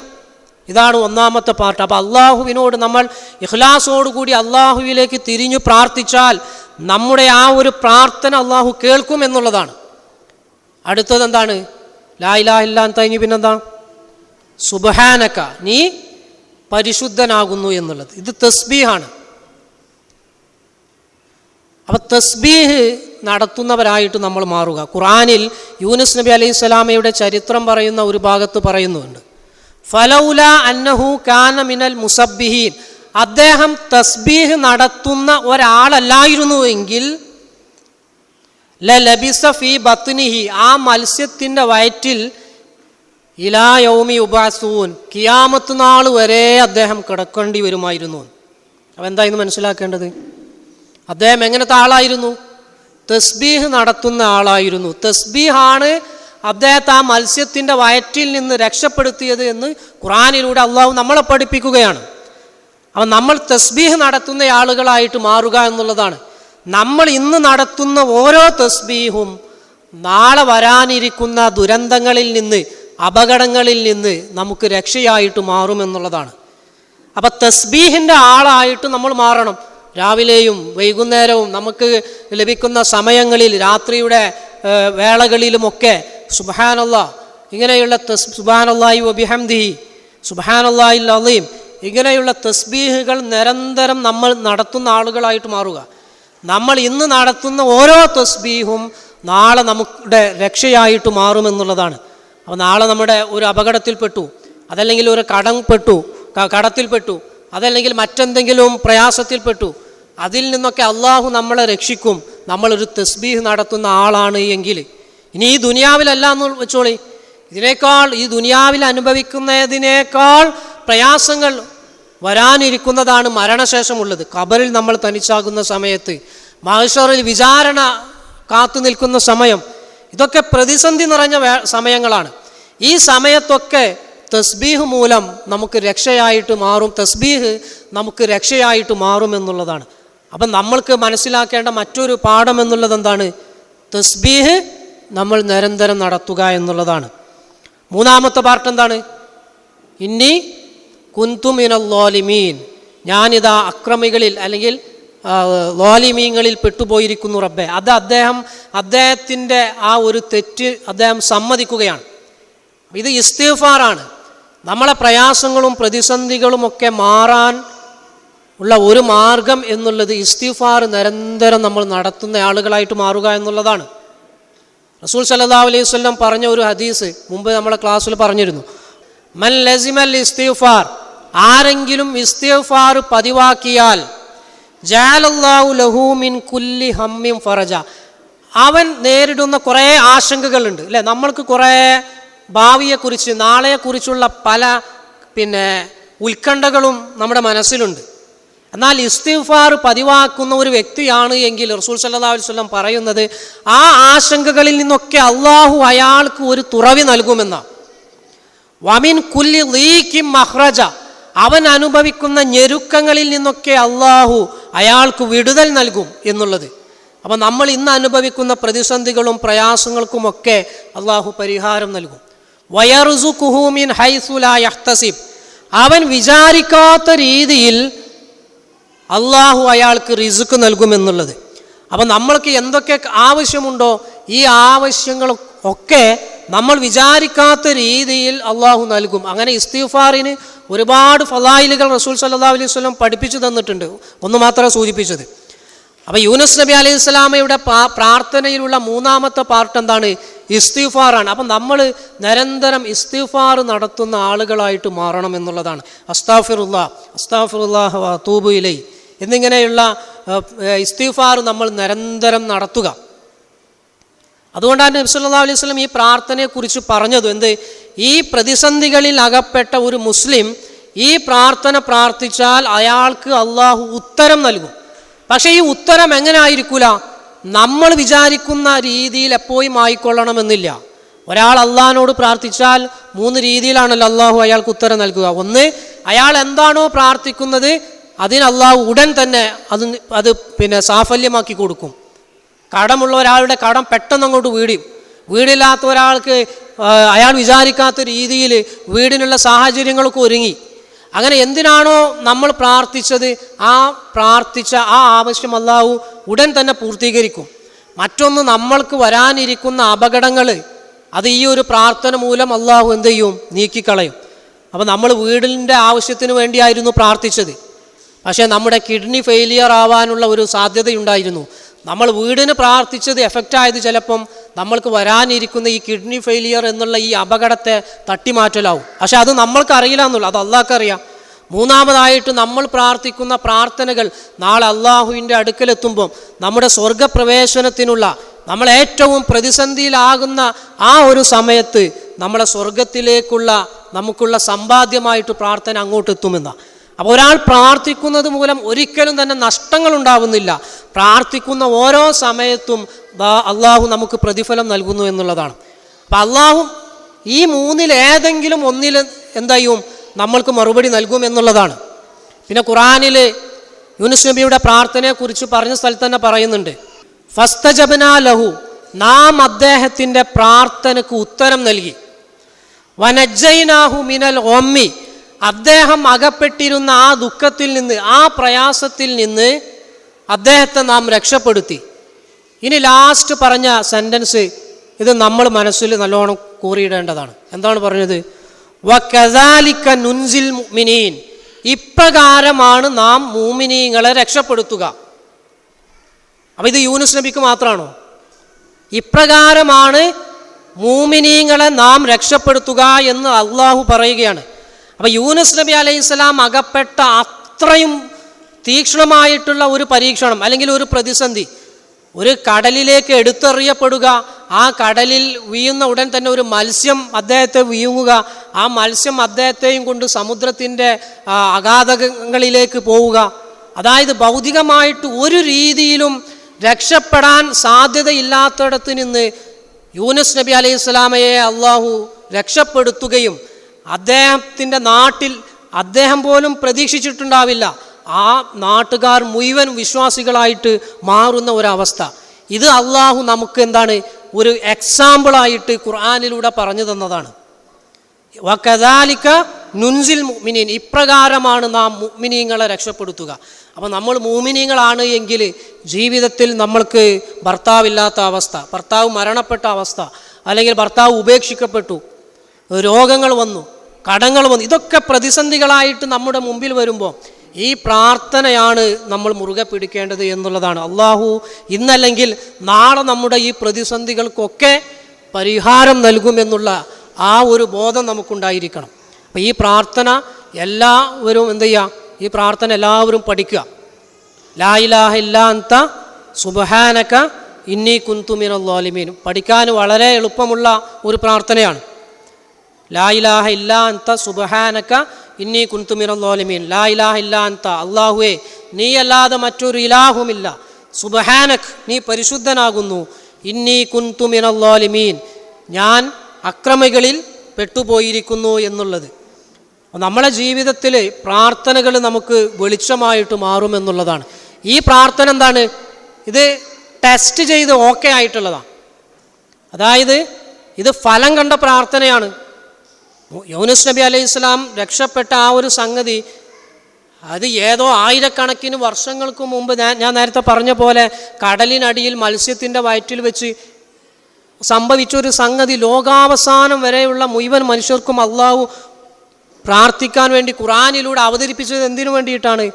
ഇതാണ് ഒന്നാമത്തെ പാർട്ട്. അപ്പോൾ അള്ളാഹുവിനോട് നമ്മൾ ഇഖ്ലാസോടുകൂടി അള്ളാഹുവിലേക്ക് തിരിഞ്ഞു പ്രാർത്ഥിച്ചാൽ നമ്മുടെ ആ ഒരു പ്രാർത്ഥന അള്ളാഹു കേൾക്കും എന്നുള്ളതാണ്. അടുത്തത് എന്താണ്? ലാ ഇലാഹ ഇല്ല അൻത കഴിഞ്ഞ് പിന്നെന്താ? സുബ്ഹാനക, നീ പരിശുദ്ധനാകുന്നു എന്നുള്ളത്. ഇത് തസ്ബീഹാണ്. അപ്പം തസ്ബീഹ് നടത്തുന്നവരായിട്ട് നമ്മൾ മാറുക. ഖുർആനിൽ യൂനുസ് നബി അലൈഹി സ്വലാമയുടെ ചരിത്രം പറയുന്ന ഒരു ഭാഗത്ത് പറയുന്നുണ്ട്, ഫലൗല അന്നഹു കാന മിനൽ മുസബ്ബിഹീൻ, അദ്ദേഹം തസ്ബീഹ് നടത്തുന്ന ഒരാളല്ലായിരുന്നുവെങ്കിൽ ലബിസ ഫീ ബത്നിഹി, ആ മത്സ്യത്തിൻ്റെ വയറ്റിൽ ഇലാ യൗമി യുബഅസൂൻ, ഖിയാമത്ത് നാൾ വരെ അദ്ദേഹം കിടക്കേണ്ടി വരുമായിരുന്നു. അപ്പം എന്തായിരുന്നു മനസ്സിലാക്കേണ്ടത്? അദ്ദേഹം എങ്ങനത്തെ ആളായിരുന്നു? തസ്ബീഹ് നടത്തുന്ന ആളായിരുന്നു. തസ്ബീഹാണ് അദ്ദേഹത്തെ ആ മത്സ്യത്തിൻ്റെ വയറ്റിൽ നിന്ന് രക്ഷപ്പെടുത്തിയത് എന്ന് ഖുർആനിലൂടെ അള്ളാഹു നമ്മളെ പഠിപ്പിക്കുകയാണ്. അപ്പം നമ്മൾ തസ്ബീഹ് നടത്തുന്ന ആളുകളായിട്ട് മാറുക എന്നുള്ളതാണ്. നമ്മൾ ഇന്ന് നടത്തുന്ന ഓരോ തസ്ബീഹും നാളെ വരാനിരിക്കുന്ന ദുരന്തങ്ങളിൽ നിന്ന്, അപകടങ്ങളിൽ നിന്ന് നമുക്ക് രക്ഷയായിട്ട് മാറുമെന്നുള്ളതാണ്. അപ്പം തസ്ബീഹിൻ്റെ ആളായിട്ട് നമ്മൾ മാറണം. രാവിലെയും വൈകുന്നേരവും നമുക്ക് ലഭിക്കുന്ന സമയങ്ങളിൽ, രാത്രിയുടെ വേളകളിലുമൊക്കെ സുബ്ഹാനല്ലാഹ്, ഇങ്ങനെയുള്ള സുബ്ഹാനല്ലാഹി വബിഹംദിഹി, സുബ്ഹാനല്ലാഹിൽ അളീം, ഇങ്ങനെയുള്ള തസ്ബീഹുകൾ നിരന്തരം നമ്മൾ നടത്തുന്ന ആളുകളായിട്ട് മാറുക. നമ്മൾ ഇന്ന് നടത്തുന്ന ഓരോ തസ്ബീഹും നാളെ നമ്മുടെ രക്ഷയായിട്ട് മാറുമെന്നുള്ളതാണ്. അപ്പോൾ നാളെ നമ്മുടെ ഒരു അപകടത്തിൽപ്പെട്ടു, അതല്ലെങ്കിൽ ഒരു കടത്തിൽപ്പെട്ടു, അതല്ലെങ്കിൽ മറ്റെന്തെങ്കിലും പ്രയാസത്തിൽപ്പെട്ടു, അതിൽ നിന്നൊക്കെ അള്ളാഹു നമ്മളെ രക്ഷിക്കും നമ്മളൊരു തസ്ബീഹ് നടത്തുന്ന ആളാണ് എങ്കിൽ. ഇനി ഈ ദുനിയാവിലല്ല എന്ന് വെച്ചോളി, ഇതിനേക്കാൾ, ഈ ദുനിയാവിൽ അനുഭവിക്കുന്നതിനേക്കാൾ പ്രയാസങ്ങൾ വരാനിരിക്കുന്നതാണ് മരണശേഷമുള്ളത്. ഖബറിൽ നമ്മൾ തനിച്ചാകുന്ന സമയത്ത്, മഹ്ശറിൽ വിചാരണ കാത്തു നിൽക്കുന്ന സമയം, ഇതൊക്കെ പ്രതിസന്ധി നിറഞ്ഞ സമയങ്ങളാണ്. ഈ സമയത്തൊക്കെ തസ്ബീഹ് മൂലം നമുക്ക് രക്ഷയായിട്ട് മാറും, തസ്ബീഹ് നമുക്ക് രക്ഷയായിട്ട് മാറും എന്നുള്ളതാണ്. അപ്പം നമ്മൾക്ക് മനസ്സിലാക്കേണ്ട മറ്റൊരു പാഠം എന്നുള്ളത് എന്താണ്? തസ്ബീഹ് നമ്മൾ നിരന്തരം നടത്തുക എന്നുള്ളതാണ്. മൂന്നാമത്തെ പാർട്ട് എന്താണ്? ഇന്നി കുന്തു മിനൽ ളാലിമീൻ, ഞാനിതാ അക്രമികളിൽ അല്ലെങ്കിൽ ളാലിമീങ്ങളിൽ പെട്ടുപോയിരിക്കുന്നു റബ്ബേ. അത് അദ്ദേഹത്തിൻ്റെ ആ ഒരു തെറ്റ് അദ്ദേഹം സമ്മതിക്കുകയാണ്. ഇത് ഇസ്തിഗ്ഫാറാണ്. നമ്മളെ പ്രയാസങ്ങളും പ്രതിസന്ധികളും ഒക്കെ മാറാൻ ഉള്ള ഒരു മാർഗം എന്നുള്ളത് ഇസ്തിഗ്ഫാർ നിരന്തരം നമ്മൾ നടത്തുന്ന ആളുകളായിട്ട് മാറുക എന്നുള്ളതാണ്. റസൂൽ സല്ലല്ലാഹു അലൈഹി വസല്ലം പറഞ്ഞ ഒരു ഹദീസ് മുമ്പ് നമ്മളെ ക്ലാസ്സിൽ പറഞ്ഞിരുന്നു, മൻ ലസിമൽ ഇസ്തിഗ്ഫാർ, ആരെങ്കിലും ഇസ്തിഗ്ഫാർ പതിവാക്കിയാൽ ജഅലല്ലാഹു ലഹു മിൻ കുല്ലി ഹമ്മിൻ ഫറജ, അവൻ നേരിടുന്ന കുറേ ആശങ്കകളുണ്ട് അല്ലേ? നമ്മൾക്ക് കുറേ ഭാവിയെക്കുറിച്ച്, നാളെക്കുറിച്ചുള്ള പല ഉത്കണ്ഠകളും നമ്മുടെ മനസ്സിലുണ്ട്. എന്നാൽ ഇസ്തിഗ്ഫാർ പതിവാക്കുന്ന ഒരു വ്യക്തിയാണ് എങ്കിൽ റസൂൽ സല്ലല്ലാഹു അലൈഹി വസല്ലം പറയുന്നത്, ആ ആശങ്കകളിൽ നിന്നൊക്കെ അള്ളാഹു അയാൾക്ക് ഒരു തുറവി നൽകുമെന്നാണ്. വമിൻ കുല്ലി ദീഖിൻ മഖ്റജ, അവൻ അനുഭവിക്കുന്ന ഞെരുക്കങ്ങളിൽ നിന്നൊക്കെ അള്ളാഹു അയാൾക്ക് വിടുതൽ നൽകും എന്നുള്ളത്. അപ്പം നമ്മൾ ഇന്ന് അനുഭവിക്കുന്ന പ്രതിസന്ധികളും പ്രയാസങ്ങൾക്കുമൊക്കെ അള്ളാഹു പരിഹാരം നൽകും. വയർസുഖുഹു മിൻ ഹൈസു ലാ യഹ്തസിബ്, അവൻ വിചാരിക്കാത്ത രീതിയിൽ അള്ളാഹു അയാൾക്ക് റിസ്ക് നൽകുമെന്നുള്ളത്. അപ്പം നമ്മൾക്ക് എന്തൊക്കെ ആവശ്യമുണ്ടോ ഈ ആവശ്യങ്ങളൊക്കെ നമ്മൾ വിചാരിക്കാത്ത രീതിയിൽ അള്ളാഹു നൽകും. അങ്ങനെ ഇസ്തിഗ്ഫാറിന് ഒരുപാട് ഫളായിലുകൾ റസൂൽ സല്ലല്ലാഹു അലൈഹി വസല്ലം പഠിപ്പിച്ചു തന്നിട്ടുണ്ട്. ഒന്ന് മാത്രമേ സൂചിപ്പിച്ചത്. അപ്പം യൂനുസ് നബി അലൈഹി സ്വലാമയുടെ പ്രാർത്ഥനയിലുള്ള മൂന്നാമത്തെ പാർട്ട് എന്താണ്? ഇസ്തിഗ്ഫാറാണ്. അപ്പം നമ്മൾ നിരന്തരം ഇസ്തിഗ്ഫാർ നടത്തുന്ന ആളുകളായിട്ട് മാറണം എന്നുള്ളതാണ്. അസ്താഗ്ഫിറുല്ലാഹ്, അസ്താഗ്ഫിറുല്ലാഹ് വ അതൂബു ഇലൈഹി എന്നിങ്ങനെയുള്ള ഇസ്തിഗ്ഫാർ നമ്മൾ നിരന്തരം നടത്തുക. അതുകൊണ്ടാണ് നബി സല്ലല്ലാഹു അലൈഹി വസല്ലം ഈ പ്രാർത്ഥനയെക്കുറിച്ച് പറഞ്ഞത് എന്ത്? ഈ പ്രതിസന്ധികളിൽ അകപ്പെട്ട ഒരു മുസ്ലിം ഈ പ്രാർത്ഥന പ്രാർത്ഥിച്ചാൽ അയാൾക്ക് അള്ളാഹു ഉത്തരം നൽകും. പക്ഷേ ഈ ഉത്തരം എങ്ങനെ ആയിരിക്കില്ല? നമ്മൾ വിചാരിക്കുന്ന രീതിയിൽ എപ്പോഴും ആയിക്കൊള്ളണമെന്നില്ല. ഒരാൾ അള്ളാഹിനോട് പ്രാർത്ഥിച്ചാൽ 3 രീതിയിലാണല്ലോ അള്ളാഹു അയാൾക്ക് ഉത്തരം നൽകുക. ഒന്ന്, അയാൾ എന്താണോ പ്രാർത്ഥിക്കുന്നത് അതിന് അള്ളാഹു ഉടൻ തന്നെ അത് സാഫല്യമാക്കി കൊടുക്കും. കടമുള്ള ഒരാളുടെ കടം പെട്ടെന്ന് അങ്ങോട്ട് വീടില്ലാത്ത ഒരാൾക്ക് അയാൾ വിചാരിക്കാത്ത രീതിയിൽ വീടിനുള്ള സാഹചര്യങ്ങളൊക്കെ ഒരുങ്ങി. അങ്ങനെ എന്തിനാണോ നമ്മൾ പ്രാർത്ഥിച്ചത് പ്രാർത്ഥിച്ച ആ ആവശ്യം അള്ളാഹു ഉടൻ തന്നെ പൂർത്തീകരിക്കും. മറ്റൊന്ന്, നമ്മൾക്ക് വരാനിരിക്കുന്ന അപകടങ്ങൾ അത് ഈ ഒരു പ്രാർത്ഥന മൂലം അള്ളാഹു എന്ത് ചെയ്യും? നീക്കിക്കളയും. അപ്പോൾ നമ്മൾ വീടിൻ്റെ ആവശ്യത്തിന് വേണ്ടിയായിരുന്നു പ്രാർത്ഥിച്ചത്, പക്ഷേ നമ്മുടെ കിഡ്നി ഫെയിലിയർ ആവാനുള്ള ഒരു സാധ്യതയുണ്ടായിരുന്നു. നമ്മൾ വീടിന് പ്രാർത്ഥിച്ചത് എഫക്റ്റ് ആയത് ചിലപ്പം നമ്മൾക്ക് വരാനിരിക്കുന്ന ഈ കിഡ്നി ഫെയിലിയർ എന്നുള്ള ഈ അപകടത്തെ തട്ടിമാറ്റലാവും. പക്ഷെ അത് നമ്മൾക്ക് അറിയില്ല എന്നുള്ളൂ, അത് അള്ളാഹ്ക്കറിയാം. മൂന്നാമതായിട്ട് നമ്മൾ പ്രാർത്ഥിക്കുന്ന പ്രാർത്ഥനകൾ നാളെ അള്ളാഹുവിൻ്റെ അടുക്കലെത്തുമ്പം നമ്മുടെ സ്വർഗപ്രവേശനത്തിനുള്ള, നമ്മൾ ഏറ്റവും പ്രതിസന്ധിയിലാകുന്ന ആ ഒരു സമയത്ത് നമ്മളെ സ്വർഗത്തിലേക്കുള്ള നമുക്കുള്ള സമ്പാദ്യമായിട്ട് പ്രാർത്ഥന അങ്ങോട്ട് എത്തുമെന്നാണ്. അപ്പോൾ ഒരാൾ പ്രാർത്ഥിക്കുന്നത് മൂലം ഒരിക്കലും തന്നെ നഷ്ടങ്ങൾ ഉണ്ടാവുന്നില്ല. പ്രാർത്ഥിക്കുന്ന ഓരോ സമയത്തും അള്ളാഹു നമുക്ക് പ്രതിഫലം നൽകുന്നു എന്നുള്ളതാണ്. അപ്പം അള്ളാഹു ഈ മൂന്നിൽ ഏതെങ്കിലും ഒന്നിൽ എന്തായും നമ്മൾക്ക് മറുപടി നൽകും എന്നുള്ളതാണ്. പിന്നെ ഖുർആനിൽ യൂനുസ് നബിയുടെ പ്രാർത്ഥനയെക്കുറിച്ച് പറഞ്ഞ സ്ഥലത്ത് തന്നെ പറയുന്നുണ്ട്, ഫസ്തജബ്നാ ലഹു, നാം അദ്ദേഹത്തിൻ്റെ പ്രാർത്ഥനയ്ക്ക് ഉത്തരം നൽകി. വനജ്ജൈനാഹു മിനൽ ഗമ്മി, അദ്ദേഹം അകപ്പെട്ടിരുന്ന ആ ദുഃഖത്തിൽ നിന്ന്, ആ പ്രയാസത്തിൽ നിന്ന് അദ്ദേഹത്തെ നാം രക്ഷപ്പെടുത്തി. ഇനി ലാസ്റ്റ് പറഞ്ഞ സെൻറ്റൻസ് ഇത് നമ്മൾ മനസ്സിൽ നല്ലോണം കൂറിയിടേണ്ടതാണ്. എന്താണ് പറഞ്ഞത്? വകദാലിക നുൻസിൽ മുഅ്മിനീൻ, ഇപ്രകാരമാണ് നാം മുഅ്മിനീങ്ങളെ രക്ഷപ്പെടുത്തുക. അപ്പം ഇത് യൂനുസ് നബിക്ക് മാത്രമാണോ? ഇപ്രകാരമാണ് മുഅ്മിനീങ്ങളെ നാം രക്ഷപ്പെടുത്തുക എന്ന് അള്ളാഹു പറയുകയാണ്. അപ്പം യൂനുസ് നബി അലൈഹിസ്സലാം അകപ്പെട്ട അത്രയും തീക്ഷ്ണമായിട്ടുള്ള ഒരു പരീക്ഷണം അല്ലെങ്കിൽ ഒരു പ്രതിസന്ധി, ഒരു കടലിലേക്ക് എടുത്തെറിയപ്പെടുക, ആ കടലിൽ വീഴുന്ന ഉടൻ തന്നെ ഒരു മത്സ്യം അദ്ദേഹത്തെ വീഴുക, ആ മത്സ്യം അദ്ദേഹത്തെയും കൊണ്ട് സമുദ്രത്തിൻ്റെ അഗാധങ്ങളിലേക്ക് പോവുക. അതായത് ഭൗതികമായിട്ട് ഒരു രീതിയിലും രക്ഷപ്പെടാൻ സാധ്യതയില്ലാത്തിടത്ത് നിന്ന് യൂനുസ് നബി അലൈഹി സ്വലാമയെ അള്ളാഹു രക്ഷപ്പെടുത്തുകയും അദ്ദേഹത്തിൻ്റെ നാട്ടിൽ അദ്ദേഹം പോലും പ്രതീക്ഷിച്ചിട്ടുണ്ടാവില്ല ആ നാട്ടുകാർ മുഴുവൻ വിശ്വാസികളായിട്ട് മാറുന്ന ഒരവസ്ഥ. ഇത് അള്ളാഹു നമുക്ക് എന്താണ് ഒരു എക്സാമ്പിളായിട്ട് ഖുർആനിലൂടെ പറഞ്ഞു തന്നതാണ്. വകദാലിക നുൻസിൽ മുഅ്മിനീൻ, ഇപ്രകാരമാണ് നാം മുഅ്മിനീങ്ങളെ രക്ഷപ്പെടുത്തുക. അപ്പോൾ നമ്മൾ മുഅ്മിനീങ്ങളാണ് എങ്കിൽ ജീവിതത്തിൽ നമ്മൾക്ക് ഭർത്താവില്ലാത്ത അവസ്ഥ, ഭർത്താവ് മരണപ്പെട്ട അവസ്ഥ, അല്ലെങ്കിൽ ഭർത്താവ് ഉപേക്ഷിക്കപ്പെട്ടു, രോഗങ്ങൾ വന്നു, കടങ്ങൾ വന്നു, ഇതൊക്കെ പ്രതിസന്ധികളായിട്ട് നമ്മുടെ മുമ്പിൽ വരുമ്പോൾ ഈ പ്രാർത്ഥനയാണ് നമ്മൾ മുറുകെ പിടിക്കേണ്ടത് എന്നുള്ളതാണ്. അള്ളാഹു ഇന്നല്ലെങ്കിൽ നാളെ നമ്മുടെ ഈ പ്രതിസന്ധികൾക്കൊക്കെ പരിഹാരം നൽകുമെന്നുള്ള ആ ഒരു ബോധം നമുക്കുണ്ടായിരിക്കണം. അപ്പം ഈ പ്രാർത്ഥന എല്ലാവരും എന്ത് ചെയ്യുക? ഈ പ്രാർത്ഥന എല്ലാവരും പഠിക്കുക. ലാ ഇലാഹ ഇല്ലാ അൻത സുബ്ഹാനക ഇന്നി കുന്തു മിനൽ ളാലിമീൻ. പഠിക്കാൻ വളരെ എളുപ്പമുള്ള ഒരു പ്രാർത്ഥനയാണ്. ലാ ഇലാഹ ഇല്ലാ അൻത സുബ്ഹാനക ഇന്നി കുന്തു മിനൽ ളാലിമീൻ. ലാ ഇലാഹ ഇല്ലാ അൻത, അല്ലാഹുവേ നീ അല്ലാതെ മറ്റൊരു ഇലാഹുമില്ല. സുബ്ഹാനക്, നീ പരിശുദ്ധനാകുന്നു. ഇന്നി കുന്തു മിനൽ ളാലിമീൻ, ഞാൻ അക്രമികളിൽ പെട്ടുപോയിരിക്കുന്നു എന്നുള്ളത്. നമ്മളെ ജീവിതത്തിൽ പ്രാർത്ഥനകൾ നമുക്ക് വെളിച്ചമായിട്ട് മാറുമെന്നുള്ളതാണ്. ഈ പ്രാർത്ഥന എന്താണ്? ഇത് ടെസ്റ്റ് ചെയ്ത് ഓക്കെ ആയിട്ടുള്ളതാണ്. അതായത് ഇത് ഫലം കണ്ട പ്രാർത്ഥനയാണ്. യൂനുസ് നബി അലൈഹി സ്വലാം രക്ഷപ്പെട്ട ആ ഒരു സംഗതി അത് ഏതോ ആയിരക്കണക്കിന് വർഷങ്ങൾക്ക് മുമ്പ് ഞാൻ നേരത്തെ പറഞ്ഞ പോലെ കടലിനടിയിൽ മത്സ്യത്തിൻ്റെ വയറ്റിൽ വെച്ച് സംഭവിച്ചൊരു സംഗതി ലോകാവസാനം വരെയുള്ള മുഴുവൻ മനുഷ്യർക്കും അള്ളാഹു പ്രാർത്ഥിക്കാൻ വേണ്ടി ഖുർആനിലൂടെ അവതരിപ്പിച്ചത് എന്തിനു വേണ്ടിയിട്ടാണ്?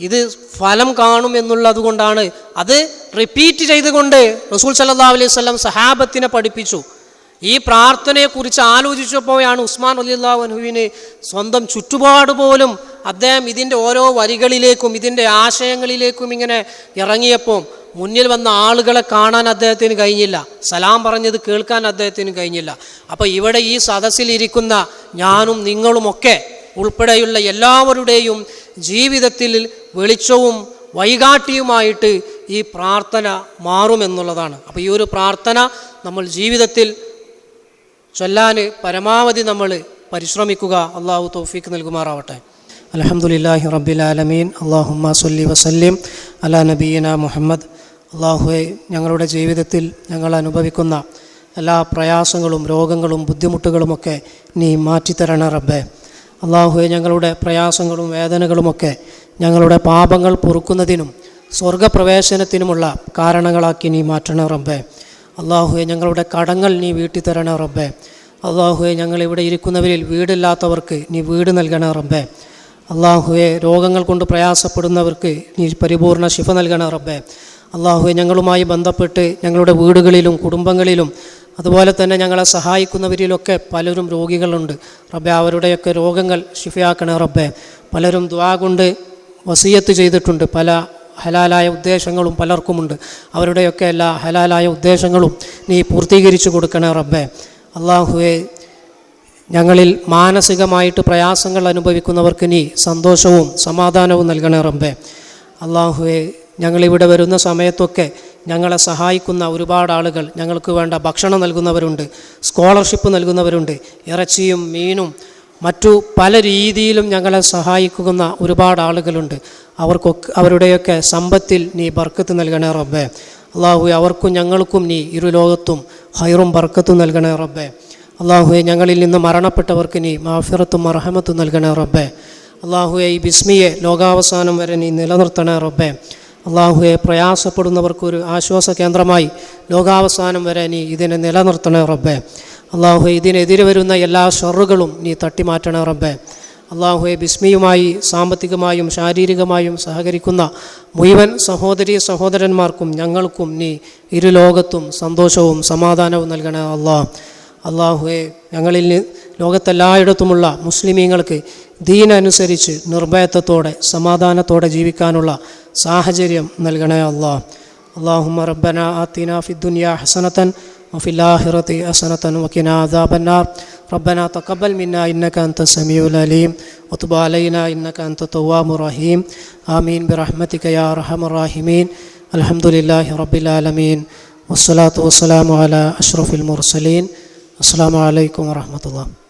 ഇത് ഫലം കാണും എന്നുള്ളത് കൊണ്ടാണ്. അത് റിപ്പീറ്റ് ചെയ്തുകൊണ്ട് റസൂൽ സല്ലല്ലാഹു അലൈഹി വസല്ലം സഹാബത്തിനെ പഠിപ്പിച്ചു. ഈ പ്രാർത്ഥനയെക്കുറിച്ച് ആലോചിച്ചപ്പോഴാണ് ഉസ്മാൻ റളിയല്ലാഹു അൻഹുവിന് സ്വന്തം ചുറ്റുപാട് പോലും അദ്ദേഹം ഇതിൻ്റെ ഓരോ വരികളിലേക്കും ഇതിൻ്റെ ആശയങ്ങളിലേക്കും ഇങ്ങനെ ഇറങ്ങിയപ്പോൾ മുന്നിൽ വന്ന ആളുകളെ കാണാൻ അദ്ദേഹത്തിന് കഴിഞ്ഞില്ല, സലാം പറഞ്ഞത് കേൾക്കാൻ അദ്ദേഹത്തിന് കഴിഞ്ഞില്ല. അപ്പോൾ ഇവിടെ ഈ സദസ്സിലിരിക്കുന്ന ഞാനും നിങ്ങളുമൊക്കെ ഉൾപ്പെടെയുള്ള എല്ലാവരുടെയും ജീവിതത്തിൽ വെളിച്ചവും വഴികാട്ടിയുമായിട്ട് ഈ പ്രാർത്ഥന മാറുമെന്നുള്ളതാണ്. അപ്പോൾ ഈ ഒരു പ്രാർത്ഥന നമ്മൾ ജീവിതത്തിൽ ചൊല്ലാൻ പരമാവധി നമ്മൾ പരിശ്രമിക്കുക. അള്ളാഹു തൗഫീഖ് നൽകുമാറാവട്ടെ. അൽഹംദുലില്ലാഹി റബ്ബിൽ ആലമീൻ. അല്ലാഹുമ്മ സ്വല്ലി വസല്ലിം അലാ നബിയിന മുഹമ്മദ്. അള്ളാഹുവെ, ഞങ്ങളുടെ ജീവിതത്തിൽ ഞങ്ങൾ അനുഭവിക്കുന്ന എല്ലാ പ്രയാസങ്ങളും രോഗങ്ങളും ബുദ്ധിമുട്ടുകളുമൊക്കെ നീ മാറ്റിത്തരണ റബ്ബേ. അള്ളാഹുവെ, ഞങ്ങളുടെ പ്രയാസങ്ങളും വേദനകളുമൊക്കെ ഞങ്ങളുടെ പാപങ്ങൾ പൊറുക്കുന്നതിനും സ്വർഗപ്രവേശനത്തിനുമുള്ള കാരണങ്ങളാക്കി നീ മാറ്റണ റബ്ബേ. അള്ളാഹുവെ ഞങ്ങളുടെ കടങ്ങൾ നീ വീട്ടിത്തരണേ റബ്ബേ. അള്ളാഹുവെ ഞങ്ങളിവിടെ ഇരിക്കുന്നവരിൽ വീടില്ലാത്തവർക്ക് നീ വീട് നൽകണേ റബ്ബേ. അള്ളാഹുവെ രോഗങ്ങൾ കൊണ്ട് പ്രയാസപ്പെടുന്നവർക്ക് നീ പരിപൂർണ ശിഫ നൽകണേ റബ്ബേ. അള്ളാഹുവെ ഞങ്ങളുമായി ബന്ധപ്പെട്ട് ഞങ്ങളുടെ വീടുകളിലും കുടുംബങ്ങളിലും അതുപോലെ തന്നെ ഞങ്ങളെ സഹായിക്കുന്നവരിലൊക്കെ പലരും രോഗികളുണ്ട് റബ്ബേ. അവരുടെയൊക്കെ രോഗങ്ങൾ ശിഫയാക്കണേ റബ്ബേ. പലരും ദുആ കൊണ്ട് വസിയത്ത് ചെയ്തിട്ടുണ്ട്. പല ഹലാലായ ഉദ്ദേശങ്ങളും പലർക്കുമുണ്ട്. അവരുടെയൊക്കെ എല്ലാ ഹലാലായ ഉദ്ദേശങ്ങളും നീ പൂർത്തീകരിച്ചു കൊടുക്കണേ റബ്ബേ. അള്ളാഹുവെ ഞങ്ങളിൽ മാനസികമായിട്ട് പ്രയാസങ്ങൾ അനുഭവിക്കുന്നവർക്ക് നീ സന്തോഷവും സമാധാനവും നൽകണേ റബ്ബേ. അള്ളാഹുവെ ഞങ്ങളിവിടെ വരുന്ന സമയത്തൊക്കെ ഞങ്ങളെ സഹായിക്കുന്ന ഒരുപാട് ആളുകൾ, ഞങ്ങൾക്ക് വേണ്ട ഭക്ഷണം നൽകുന്നവരുണ്ട്, സ്കോളർഷിപ്പ് നൽകുന്നവരുണ്ട്, ഇറച്ചിയും മീനും മറ്റു പല രീതിയിലും ഞങ്ങളെ സഹായിക്കുന്ന ഒരുപാട് ആളുകളുണ്ട്. അവരുടെയൊക്കെ സമ്പത്തിൽ നീ ബർക്കത്ത് നൽകണേ റബ്ബേ. അള്ളാഹുവെ അവർക്കും ഞങ്ങൾക്കും നീ ഇരുലോകത്തും ഹൈറും ബർക്കത്തും നൽകണേ റബ്ബേ. അള്ളാഹുവെ ഞങ്ങളിൽ നിന്ന് മരണപ്പെട്ടവർക്ക് നീ മാഫിറത്തും മർഹമത്തും നൽകണേ റബ്ബേ. അള്ളാഹുവെ ഈ ബിസ്മിയെ ലോകാവസാനം വരെ നീ നിലനിർത്തണേ റബ്ബേ. അള്ളാഹുവെ പ്രയാസപ്പെടുന്നവർക്കൊരു ആശ്വാസ കേന്ദ്രമായി ലോകാവസാനം വരെ നീ ഇതിനെ നിലനിർത്തണേ റബ്ബേ. അള്ളാഹുവെ ഇതിനെതിരെ വരുന്ന എല്ലാ ഷറുകളും നീ തട്ടിമാറ്റണേ റബ്ബേ. അള്ളാഹുവെ ബിസ്മിയുമായി സാമ്പത്തികമായും ശാരീരികമായും സഹകരിക്കുന്ന മുഴുവൻ സഹോദരീ സഹോദരന്മാർക്കും ഞങ്ങൾക്കും നീ ഇരുലോകത്തും സന്തോഷവും സമാധാനവും നൽകണേ അള്ളാഹുവെ ഞങ്ങളിൽ ലോകത്തെല്ലായിടത്തുമുള്ള മുസ്ലിമീങ്ങൾക്ക് ദീനനുസരിച്ച് നിർഭയത്വത്തോടെ സമാധാനത്തോടെ ജീവിക്കാനുള്ള സാഹചര്യം നൽകണേ അല്ലാഹുമ്മ റബ്ബന ആതിനാ ഫിദ്ദുനിയാ ഹസനതൻ വഫിൽ ആഖിറതി ഹസനതൻ വഖിനാ അദാബന്നാർ. റബ്ബന തഖബ്ബൽ മിന്നാ ഇന്നക അൻതസ് സമീഉൽ അലീം വതുബ് അലൈനാ ഇന്നക അൻതത് തവ്വാബുർ റഹീം. ആമീൻ ബിറഹ്മതിക യാ അർഹമർ റഹീമീൻ. അൽഹംദുലില്ലാഹി റബ്ബിൽ ആലമീൻ വസ്സലാത്തു വസ്സലാമു അലാ അഷ്റഫിൽ മുർസലീൻ. അസ്സലാമു അലൈക്കും വറഹ്മത്തുള്ളാഹി.